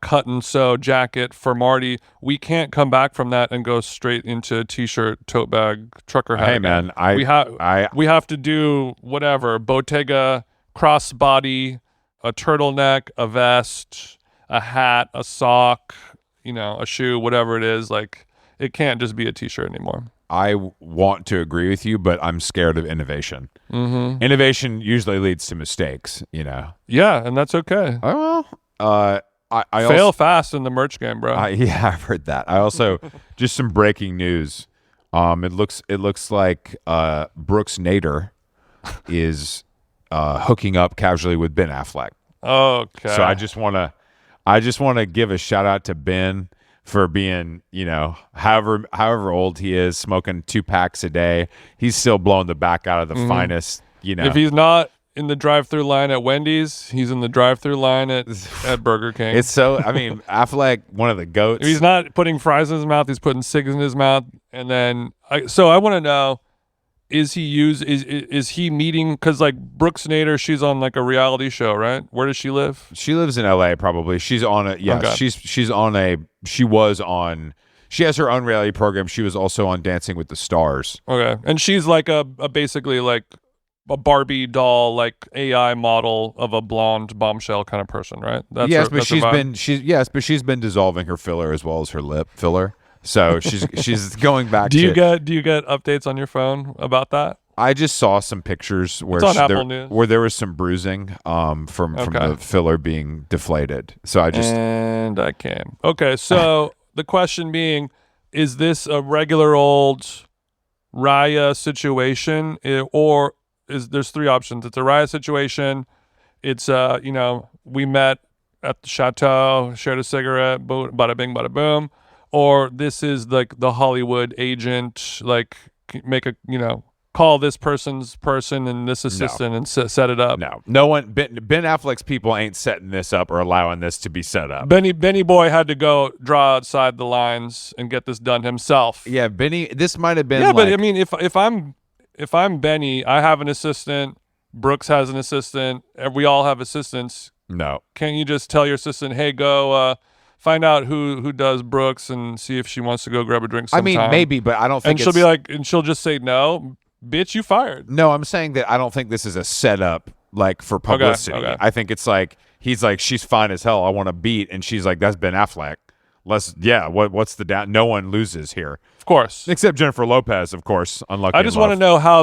cut and sew jacket for Marty. We can't come back from that and go straight into T-shirt, tote bag, trucker hat. Hey again. man, we have to do whatever Bottega crossbody, a turtleneck, a vest, a hat, a sock, a shoe, whatever it is. Like, it can't just be a T-shirt anymore. I want to agree with you, but I'm scared of innovation. Mm-hmm. Innovation usually leads to mistakes. Yeah, and that's okay. Oh well. I Fail also, fast in the merch game, bro. yeah, I've heard that. I also just some breaking news. It looks like Brooks Nader is hooking up casually with Ben Affleck. Okay. So I just want to give a shout out to Ben for being, however old he is, smoking 2 packs a day. He's still blowing the back out of the finest, If he's not in the drive-through line at Wendy's, he's in the drive-through line at Burger King. It's so, Affleck, one of the goats. If he's not putting fries in his mouth, he's putting cigs in his mouth. And then, I want to know, is he meeting, because like Brooks Nader, she's on like a reality show, right? Where does she live? She lives in LA probably. She's on a, yeah, Okay. she has her own reality program. She was also on Dancing with the Stars. Okay. And she's like a basically like a Barbie doll, like AI model of a blonde bombshell kind of person, right? Yes, but she's been dissolving her filler as well as her lip filler. So she's going back. Do you get updates on your phone about that? I just saw some pictures where It's on Apple News. where there was some bruising from the filler being deflated. So I came. Okay, so the question being, is this a regular old Raya situation, or there's 3 options? It's a Raya situation. It's we met at the chateau, shared a cigarette, bada bing, bada boom. Or this is like the Hollywood agent, like make a, call this person's person and this assistant and set it up. No one, Ben Affleck's people ain't setting this up or allowing this to be set up. Benny Boy had to go draw outside the lines and get this done himself. Yeah, Benny, this might have been but I mean, if I'm Benny, I have an assistant, Brooks has an assistant, we all have assistants. No. Can't you just tell your assistant, hey, go find out who does Brooks and see if she wants to go grab a drink sometime. I mean, maybe, but I don't think and she'll be like, and she'll just say, no, bitch, you fired. No, I'm saying that I don't think this is a setup like for publicity. Okay. I think it's like, he's like, she's fine as hell, I want to beat. And she's like, that's Ben Affleck. What's the down? No one loses here. Of course. Except Jennifer Lopez, of course. Unlucky. I just want to know how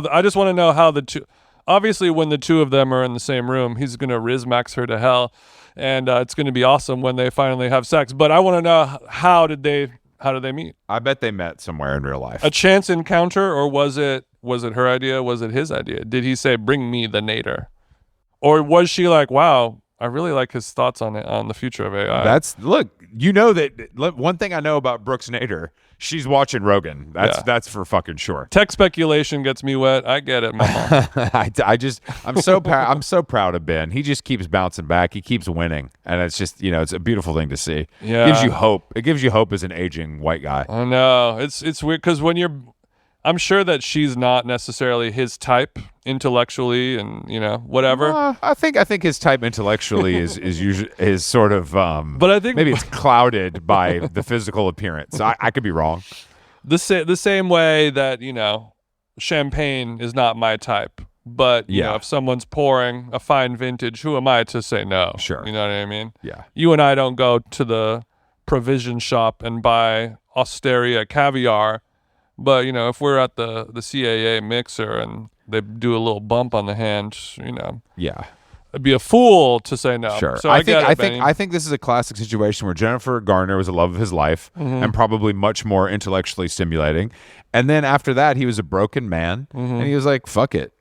the two. Obviously, when the two of them are in the same room, he's gonna Rizmax her to hell, and it's gonna be awesome when they finally have sex. But I want to know how did they meet? I bet they met somewhere in real life. A chance encounter, or was it her idea? Was it his idea? Did he say, "Bring me the Nader," or was she like, "Wow, I really like his thoughts on the future of AI"? Look. You know that one thing I know about Brooks Nader, she's watching Rogan. That's for fucking sure. Tech speculation gets me wet. I get it, mama. I'm so proud of Ben. He just keeps bouncing back. He keeps winning, and it's just it's a beautiful thing to see. Yeah, it gives you hope. It gives you hope as an aging white guy. I know it's weird because I'm sure that she's not necessarily his type intellectually, and whatever. I think his type intellectually is sort of. But I think maybe it's clouded by the physical appearance. I could be wrong. The same way that champagne is not my type, but if someone's pouring a fine vintage, who am I to say no? Sure, you know what I mean. Yeah, you and I don't go to the provision shop and buy Osteria caviar. But, if we're at the CAA mixer and they do a little bump on the hand, yeah, I'd be a fool to say no. Sure. So I think this is a classic situation where Jennifer Garner was the love of his life and probably much more intellectually stimulating. And then after that, he was a broken man and he was like, fuck it.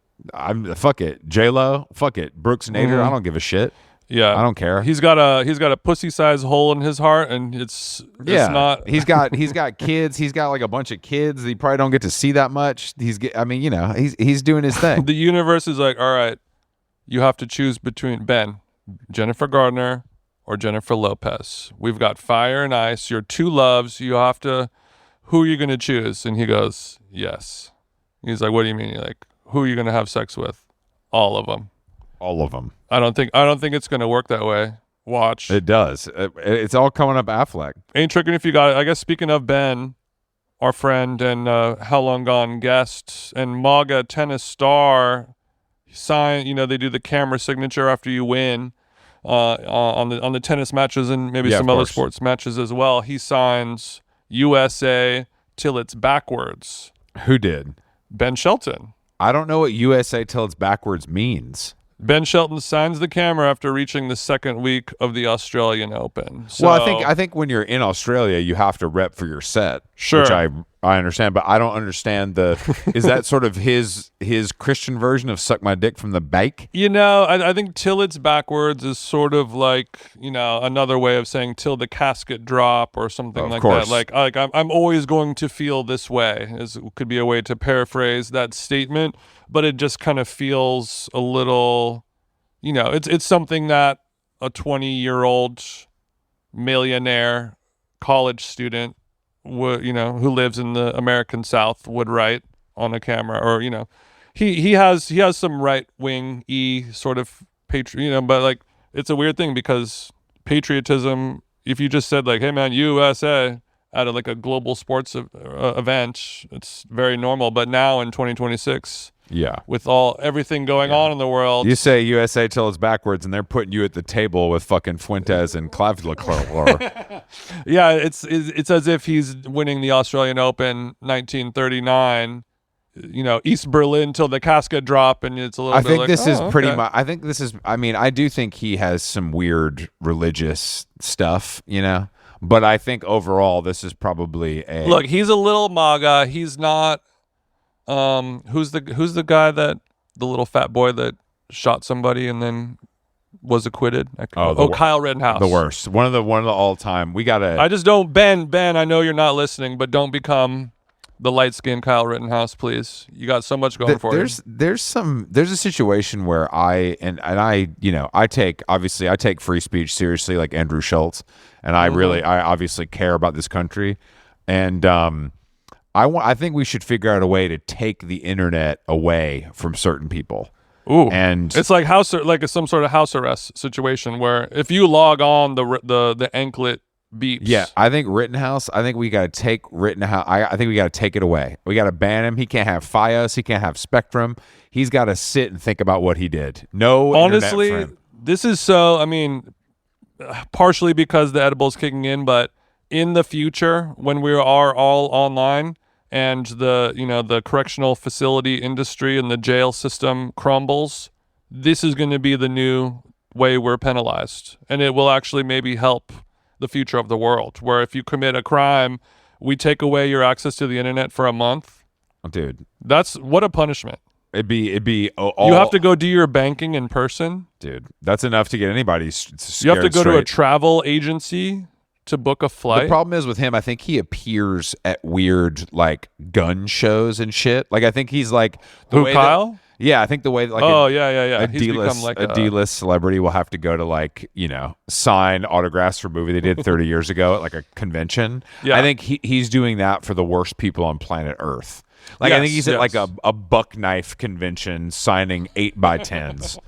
Fuck it. J-Lo, fuck it. Brooks Nader, I don't give a shit. Yeah, I don't care. He's got a pussy-sized hole in his heart, and it's not. He's got kids. He's got like a bunch of kids. He probably don't get to see that much. He's doing his thing. The universe is like, all right, you have to choose between Jennifer Gardner, or Jennifer Lopez. We've got fire and ice. Your two loves. You have to. Who are you going to choose? And he goes, yes. He's like, what do you mean? You're like, who are you going to have sex with? All of them. All of them. I don't think it's going to work that way. Watch. It does. It's all coming up Affleck. Ain't tricking if you got it. I guess speaking of Ben, our friend and How Long Gone guest and MAGA tennis star, sign. They do the camera signature after you win on the tennis matches and maybe some other sports matches as well. He signs USA till it's backwards. Who did? Ben Shelton. I don't know what USA till it's backwards means. Ben Shelton signs the camera after reaching the second week of the Australian Open. So, well, I think when you're in Australia, you have to rep for your set. Sure, which I understand, but I don't understand is that sort of his Christian version of suck my dick from the bike? I think till it's backwards is sort of like another way of saying till the casket drop or something like that. Like I'm always going to feel this way. Could be a way to paraphrase that statement. But it just kind of feels a little, it's something that a 20-year-old millionaire college student would, who lives in the American South would write on a camera, or he has some right-wing sort of but like it's a weird thing because patriotism. If you just said like, hey man, USA at a global sports event, it's very normal. But now in 2026. Yeah, with everything going on in the world, you say USA till it's backwards, and they're putting you at the table with fucking Fuentes and Clavicler. Yeah, it's as if he's winning the Australian Open 1939. East Berlin till the casket drop, and it's a little. I think like, this is okay. pretty much. I think this is. I mean, I do think he has some weird religious stuff, but I think overall this is probably a look. He's a little MAGA. He's not. Who's the guy the little fat boy that shot somebody and then was acquitted? Kyle Rittenhouse. The worst. One of the all time. We gotta. I just don't Ben. I know you're not listening, but don't become the light skinned Kyle Rittenhouse, please. You got so much going for you. There's a situation where I take free speech seriously, like Andrew Schultz, and I obviously care about this country, and I think we should figure out a way to take the internet away from certain people. Ooh, and it's like some sort of house arrest situation where if you log on the anklet beeps. Yeah, I think Rittenhouse. I think we got to take Rittenhouse. I think we got to take it away. We got to ban him. He can't have FiOS. He can't have Spectrum. He's got to sit and think about what he did. No, honestly, internet for him. this is so. I mean, partially because the edible's kicking in, but in the future, when we are all online and the correctional facility industry and the jail system crumbles, this is going to be the new way we're penalized, and it will actually maybe help the future of the world, where if you commit a crime, we take away your access to the internet for a month. Dude, That's what a punishment. It'd be You have to go do your banking in person. Dude, that's enough to get anybody You have to go to a straight. travel agency to book a flight. The problem is with him, I think he appears at weird like gun shows and shit. Like I think he's like Kyle? Yeah, I think the way that, like yeah. a He's become like a D-list celebrity will have to go to like, sign autographs for a movie they did 30 years ago at like a convention. Yeah. I think he's doing that for the worst people on planet Earth. Like I think he's at like a buck knife convention signing 8x10s,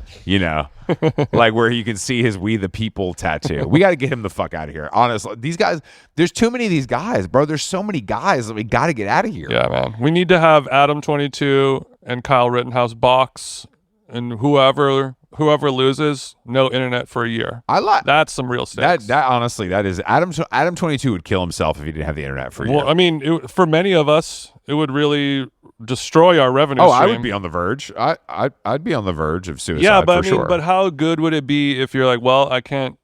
like where you can see his "We the People" tattoo. We got to get him the fuck out of here. Honestly, these guys, there's too many of these guys, bro. There's so many guys that we got to get out of here. Yeah, man. We need to have Adam 22 and Kyle Rittenhouse box, and whoever loses, no internet for a year. That's some real stakes. That honestly, that is Adam 22 would kill himself if he didn't have the internet for a year. Well, I mean, for many of us, it would really destroy our revenue stream. I would be on the verge. I'd be on the verge of suicide. Yeah, but sure. But how good would it be if you're like, well, I can't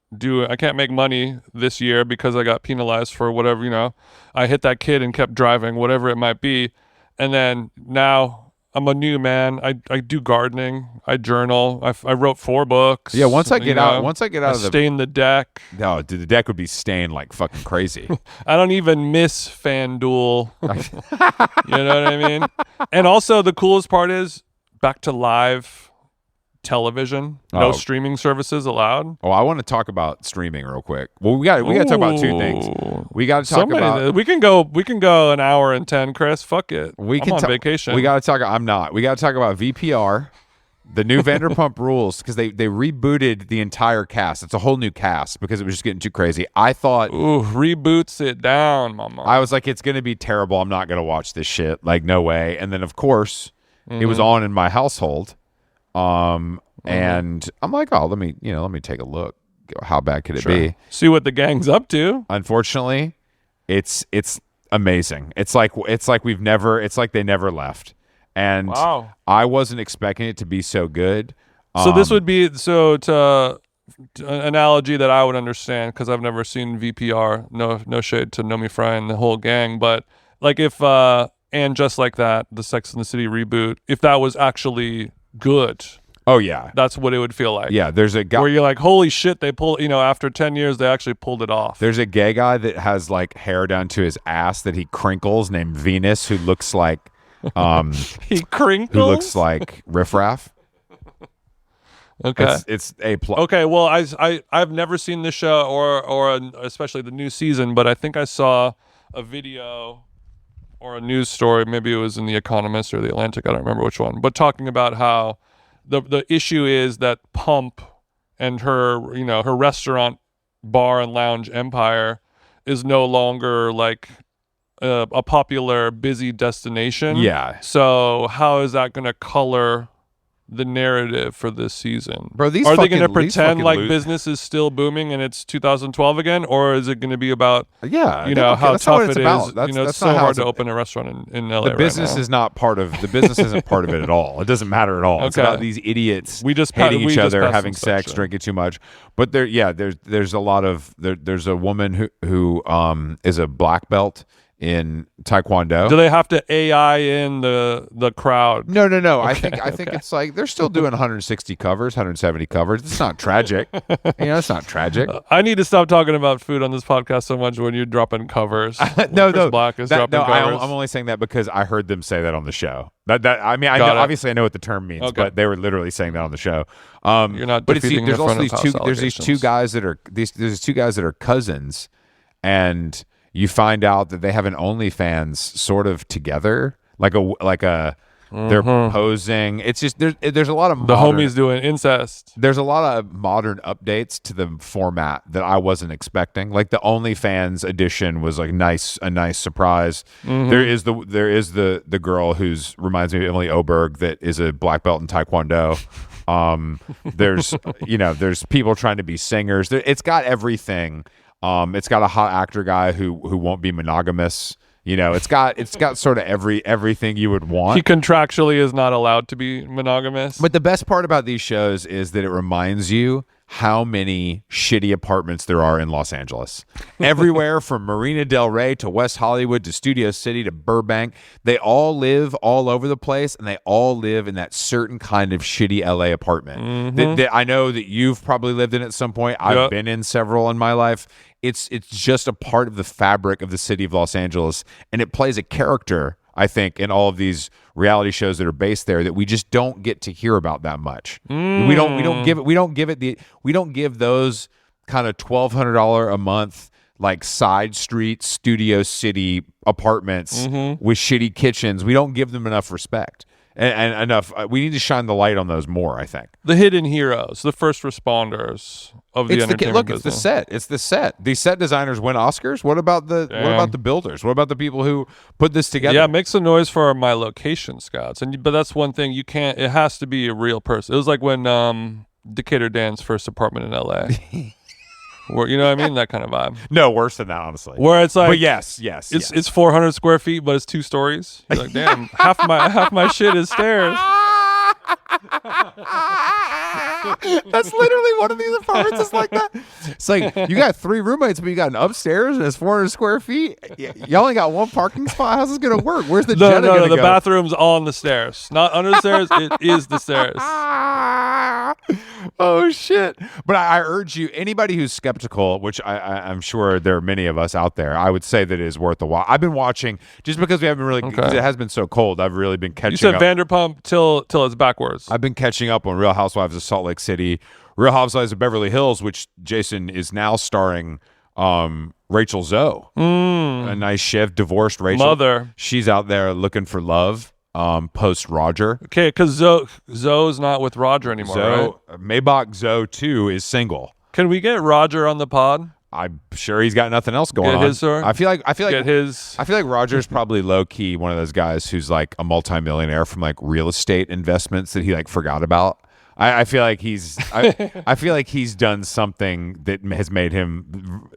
make money this year because I got penalized for whatever, I hit that kid and kept driving, whatever it might be. And then now I'm a new man. I do gardening. I journal. I wrote 4 books. Yeah, once I get out of the stain the deck. No, dude, the deck would be stained like fucking crazy. I don't even miss FanDuel. You know what I mean? And also the coolest part is back to live television. No streaming services allowed. Oh, I want to talk about streaming real quick. Well, we got to talk about 2 things. We got to talk about. We can go an hour and 10, Chris. Fuck it. I'm on vacation. We got to talk. I'm not. We got to talk about VPR, the new Vanderpump Rules, because they rebooted the entire cast. It's a whole new cast because it was just getting too crazy. I thought, reboots it down, mama. I was like, it's gonna be terrible. I'm not gonna watch this shit. Like, no way. And then of course, it was on in my household. And I'm like, let me take a look. How bad could it be? See what the gang's up to. Unfortunately, it's amazing. It's like they never left. And wow. I wasn't expecting it to be so good. So this would be to an analogy that I would understand because I've never seen VPR. No shade to Nomi Fry and the whole gang, but like if and Just Like That, the Sex and the City reboot, if that was actually good. Oh yeah, that's what it would feel like. Yeah, there's a guy where you're like, holy shit, they pulled. After 10 years, they actually pulled it off. There's a gay guy that has like hair down to his ass that he crinkles, named Venus, who looks like he crinkles. Who looks like riffraff. Okay, it's a plot. Okay, well, I've never seen this show or especially the new season, but I think I saw a video or a news story. Maybe it was in The Economist or The Atlantic. I don't remember which one, but talking about how the issue is that Pump and her her restaurant, bar, and lounge empire is no longer like a popular, busy destination. Yeah. So how is that going to color the narrative for this season? Bro, are they going to pretend like business is still booming and it's 2012 again, or is it going to be about how tough it is? It's so hard to open a restaurant in LA. The business is not part of the business. Isn't part of it at all. It doesn't matter at all. It's about these idiots hating each other, having sex, drinking too much. But there's a lot of there's a woman who is a black belt in Taekwondo. Do they have to AI in the crowd? No. I think it's like they're still doing 160 covers, 170 covers. It's not tragic. It's not tragic. I need to stop talking about food on this podcast so much when you're dropping covers. No. Black is dropping covers. I'm only saying that because I heard them say that on the show. Obviously I know what the term means, but they were literally saying that on the show. You're not. But there's also these two guys that are cousins, and you find out that they have an OnlyFans sort of together, like a They're posing. It's just there's a lot of the homies doing incest. There's a lot of modern updates to the format that I wasn't expecting. Like the OnlyFans edition was like a nice surprise. There is the girl who's reminds me of Emily Oberg that is a black belt in Taekwondo. There's people trying to be singers. It's got everything. It's got a hot actor guy who won't be monogamous. It's got sort of everything you would want. He contractually is not allowed to be monogamous. But the best part about these shows is that it reminds you how many shitty apartments there are in Los Angeles. Everywhere from Marina Del Rey to West Hollywood to Studio City to Burbank, they all live all over the place, and they all live in that certain kind of shitty LA apartment. That I know that you've probably lived in at some point. I've been in several in my life. It's just a part of the fabric of the city of Los Angeles, and it plays a character, I think, in all of these reality shows that are based there that we just don't get to hear about that much. We don't give those kind of $1,200 a month like side street Studio City apartments with shitty kitchens. We don't give them enough respect. And enough. We need to shine the light on those more, I think. The hidden heroes, the first responders of the entertainment business. It's the set. The set designers win Oscars. What about the builders? What about the people who put this together? Yeah, make some noise for my location scouts. But that's one thing you can't. It has to be a real person. It was like when Decatur Dan's first apartment in LA. Where, you know what I mean? That kind of vibe. No, worse than that, honestly. Where it's like, but yes. It's 400 square feet, but it's 2 stories. You're like, damn, half my shit is stairs. That's literally one of these apartments is like that. It's like you got 3 roommates, but you got an upstairs and it's 400 square feet. You only got 1 parking spot. How's this gonna work? Where's the Jetta gonna go? The bathroom's on the stairs, not under the stairs. It is the stairs. Oh shit! But I urge you, anybody who's skeptical, which I'm sure there are many of us out there, I would say that it is worth a watch. I've been watching just because we haven't really, because it has been so cold. I've really been catching. You said up. Vanderpump till it's backwards. I've been catching up on Real Housewives of Salt Lake City, Real Housewives of Beverly Hills, which Jason is now starring. Rachel Zoe, a nice shift, divorced Rachel. Mother. She's out there looking for love. Post Roger. Okay, because Zoe's not with Roger anymore, right? Maybach Zoe 2 is single. Can we get Roger on the pod? I'm sure he's got nothing else going on. His, sir? I feel like Roger's probably low key one of those guys who's like a multimillionaire from like real estate investments that he like forgot about. I feel like I feel like he's done something that has made him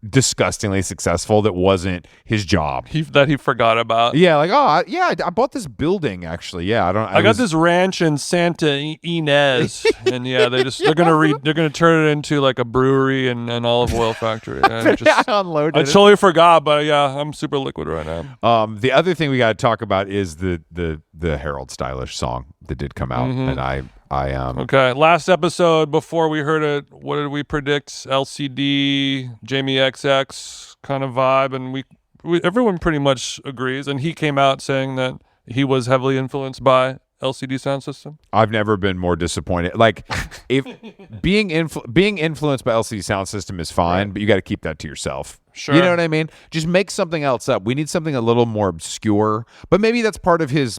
disgustingly successful that wasn't his job. That he forgot about. Yeah, like I bought this building actually. Yeah, I got this ranch in Santa Ynez, and they're gonna turn it into like a brewery and an olive oil factory. I totally forgot, but yeah, I'm super liquid right now. The other thing we got to talk about is the Harold Stylish song that did come out, and I okay, last episode before we heard it, what did we predict? LCD, Jamie XX kind of vibe, and we everyone pretty much agrees. And he came out saying that he was heavily influenced by LCD Sound System. I've never been more disappointed. Like, if being influenced by LCD Sound System is fine, right, but you got to keep that to yourself. Sure. You know what I mean? Just make something else up. We need something a little more obscure. But maybe that's part of his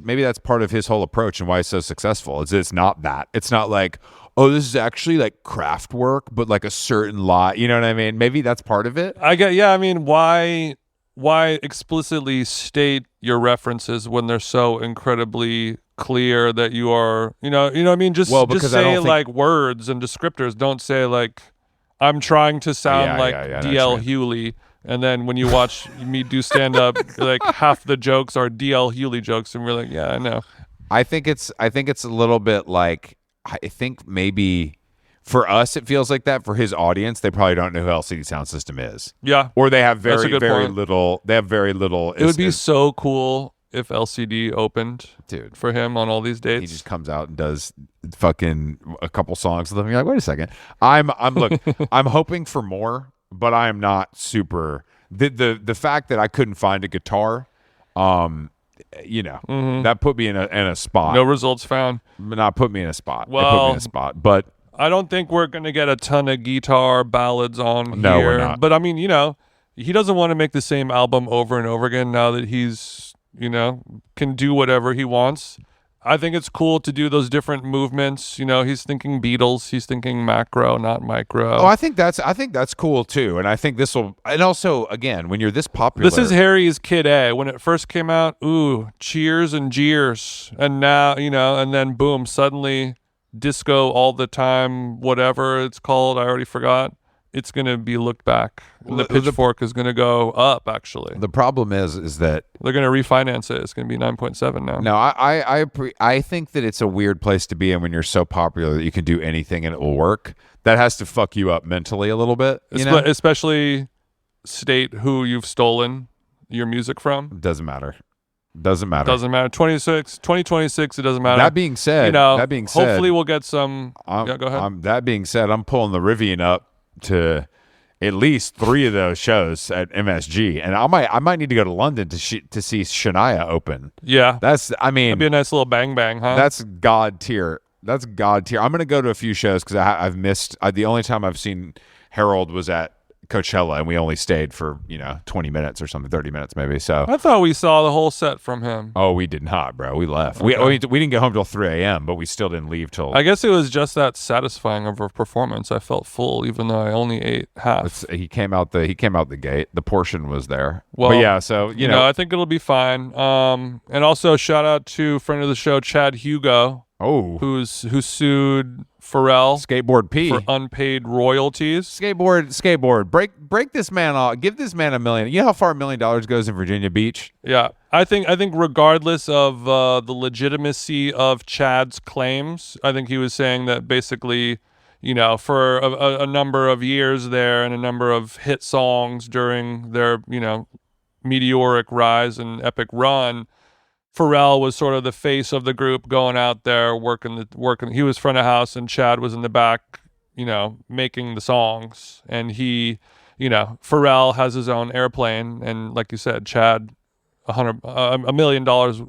whole approach and why he's so successful. It's not that. It's not like, oh, this is actually like craft work, but like a certain lot. You know what I mean? Maybe that's part of it. I mean, why explicitly state your references when they're so incredibly clear that you are, you know what I mean? Just say like words and descriptors. Don't say like, I'm trying to sound like DL Hewley, and then when you watch me do stand up, like half the jokes are DL Hewley jokes, and we're like, yeah, I know. I think it's a little bit like, I think maybe for us it feels like that. For his audience, they probably don't know who LCD Sound System is. Yeah, or they have very little. They have very little. It would be so cool if LCD opened, dude, for him on all these dates. He just comes out and does fucking a couple songs with them. You're like, wait a second. I'm hoping for more, but I am not super. The fact that I couldn't find a guitar, that put me in a spot. No results found. Not put me in a spot. Well, it put me in a spot, but I don't think we're gonna get a ton of guitar ballads on here. No, we're not. But I mean, he doesn't want to make the same album over and over again now that he's, can do whatever he wants. I think it's cool to do those different movements. You know, he's thinking Beatles, he's thinking macro, not micro. Oh, I think that's cool too, and I think this will. And also, again, when you're this popular, This is Harry's Kid A. When it first came out, ooh, cheers and jeers, and now and then boom, suddenly disco all the time, whatever it's called, I already forgot. It's going to be looked back. And the pitchfork is going to go up, actually. The problem is that they're going to refinance it. It's going to be 9.7 now. No, I think that it's a weird place to be in when you're so popular that you can do anything and it will work. That has to fuck you up mentally a little bit. Especially state who you've stolen your music from. Doesn't matter. Doesn't matter. 2026, it doesn't matter. That being said, hopefully we'll get some. Yeah, go ahead. That being said, I'm pulling the Rivian up to at least 3 of those shows at MSG, and I might need to go to London to see Shania open. Yeah, that'd be a nice little bang bang, huh? That's God tier. I'm gonna go to a few shows because I've missed. The only time I've seen Harold was at Coachella, and we only stayed for 20 minutes or something, 30 minutes maybe. So I thought we saw the whole set from him. Oh, we did not, bro. We left. Okay. We didn't get home till 3 a.m., but we still didn't leave till. I guess it was just that satisfying of a performance. I felt full, even though I only ate half. He came out the gate. The portion was there. Well, but yeah. So you know, I think it'll be fine. And also shout out to friend of the show, Chad Hugo. Oh, who sued Pharrell, Skateboard P, for unpaid royalties. Skateboard, break this man off. Give this man $1 million. You know how far $1 million goes in Virginia Beach? Yeah, I think regardless of the legitimacy of Chad's claims, I think he was saying that basically, for a number of years there and a number of hit songs during their meteoric rise and epic run, Pharrell was sort of the face of the group, going out there working. He was front of house, and Chad was in the back, making the songs. And Pharrell has his own airplane, and like you said, Chad, $1 million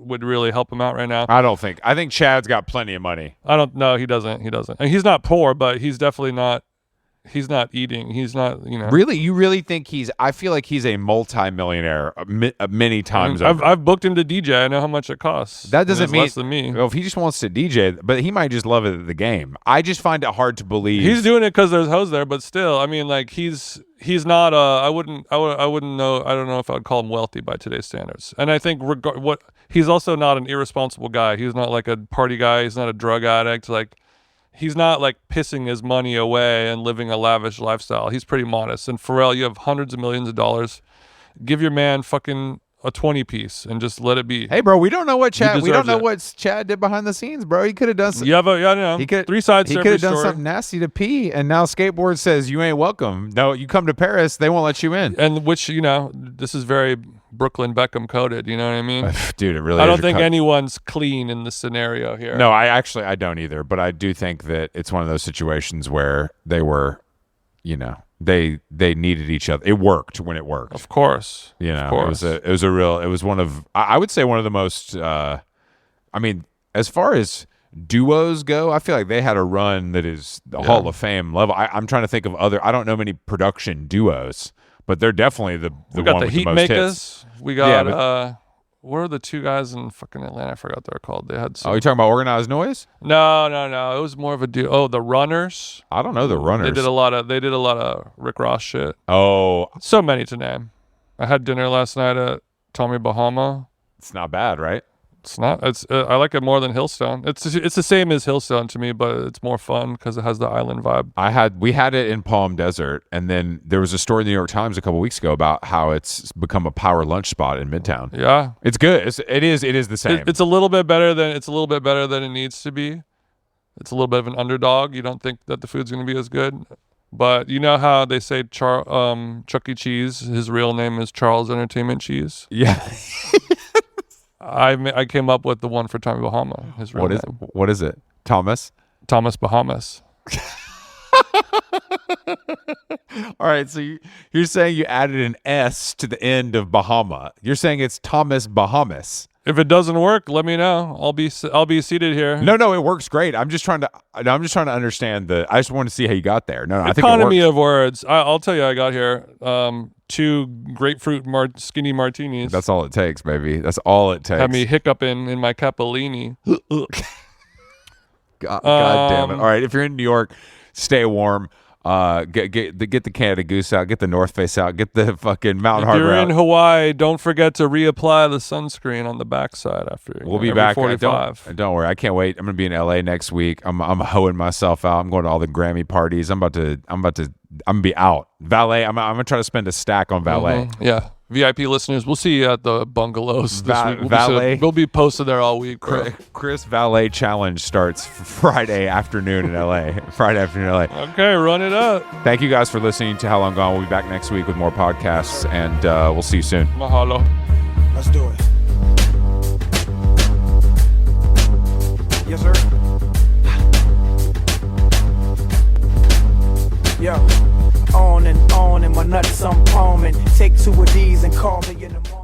would really help him out right now. I think Chad's got plenty of money. I don't know. He doesn't. And he's not poor, but he's definitely not. He's not eating. He's not, Really? You really think I feel like he's a multi-millionaire many times over. I've booked him to DJ. I know how much it costs. That doesn't mean less than me. Well, if he just wants to DJ, but he might just love it at the game. I just find it hard to believe. He's doing it because there's hoes there, but still, I mean, like he's not. I wouldn't know. I don't know if I'd call him wealthy by today's standards. And I think he's also not an irresponsible guy. He's not like a party guy. He's not a drug addict. Like, he's not like pissing his money away and living a lavish lifestyle. He's pretty modest. And Pharrell, you have hundreds of millions of dollars. Give your man fucking a 20-piece and just let it be. Hey, bro, we don't know what Chad did behind the scenes, bro. He could have done something. Yeah, I know. He could, 3 sides. He could have done something nasty to P, and now Skateboard says you ain't welcome. No, you come to Paris, they won't let you in. And which this is very Brooklyn Beckham coded. You know what I mean? Dude, it really. I don't think anyone's clean in this scenario here. No, I don't either. But I do think that it's one of those situations where they were, they needed each other. It worked when it worked. Of course. It was one of, I would say one of the most, as far as duos go, I feel like they had a run that is the Hall of Fame level. I'm trying to think of I don't know many production duos, but they're definitely the we got one the with Heat the most Makers. hits. We got, what are the 2 guys in fucking Atlanta? I forgot what they're called. They had some. Oh, you talking about Organized Noise? No. It was more of a duo. Oh, the Runners. I don't know the Runners. They did a lot of Rick Ross shit. Oh, so many to name. I had dinner last night at Tommy Bahama. It's not bad, right? It's not. It's I like it more than Hillstone. It's the same as Hillstone to me, but it's more fun because it has the island vibe. We had it in Palm Desert, and then there was a story in the New York Times a couple weeks ago about how it's become a power lunch spot in Midtown. Yeah, it's good. It is the same. It's a little bit better than it needs to be. It's a little bit of an underdog. You don't think that the food's going to be as good, but you know how they say Chuck E. Cheese, his real name is Charles Entertainment Cheese. Yeah. I came up with the one for Tommy Bahama. His real name. What is it? Thomas Bahamas. All right, so you're saying you added an S to the end of Bahama. You're saying it's Thomas Bahamas. If it doesn't work, let me know. I'll be seated here. No, it works great. I'm just trying to understand I just want to see how you got there. No, I think it Economy works. of words. I'll tell you, I got here 2 grapefruit skinny martinis. That's all it takes, baby. That's all it takes. Had me hiccuping in my capellini. God damn it! All right, if you're in New York, stay warm. Get the Canada Goose out. Get the North Face out. Get the fucking Mountain If Harbor you're out. in Hawaii, don't forget to reapply the sunscreen on the backside after. We'll be every back. 45. Don't worry. I can't wait. I'm gonna be in LA next week. I'm hoeing myself out. I'm going to all the Grammy parties. I'm gonna be out. Valet. I'm gonna try to spend a stack on valet. Mm-hmm. Yeah. VIP listeners, we'll see you at the bungalows this week. We'll be posted there all week. Chris Valet Challenge starts Friday afternoon in LA. Friday afternoon in LA. Okay, run it up. Thank you guys for listening to How Long Gone. We'll be back next week with more podcasts, and we'll see you soon. Mahalo. Let's do it. Yes, sir. Yo, on and my nuts I'm palming. Take 2 of these and call me in the morning.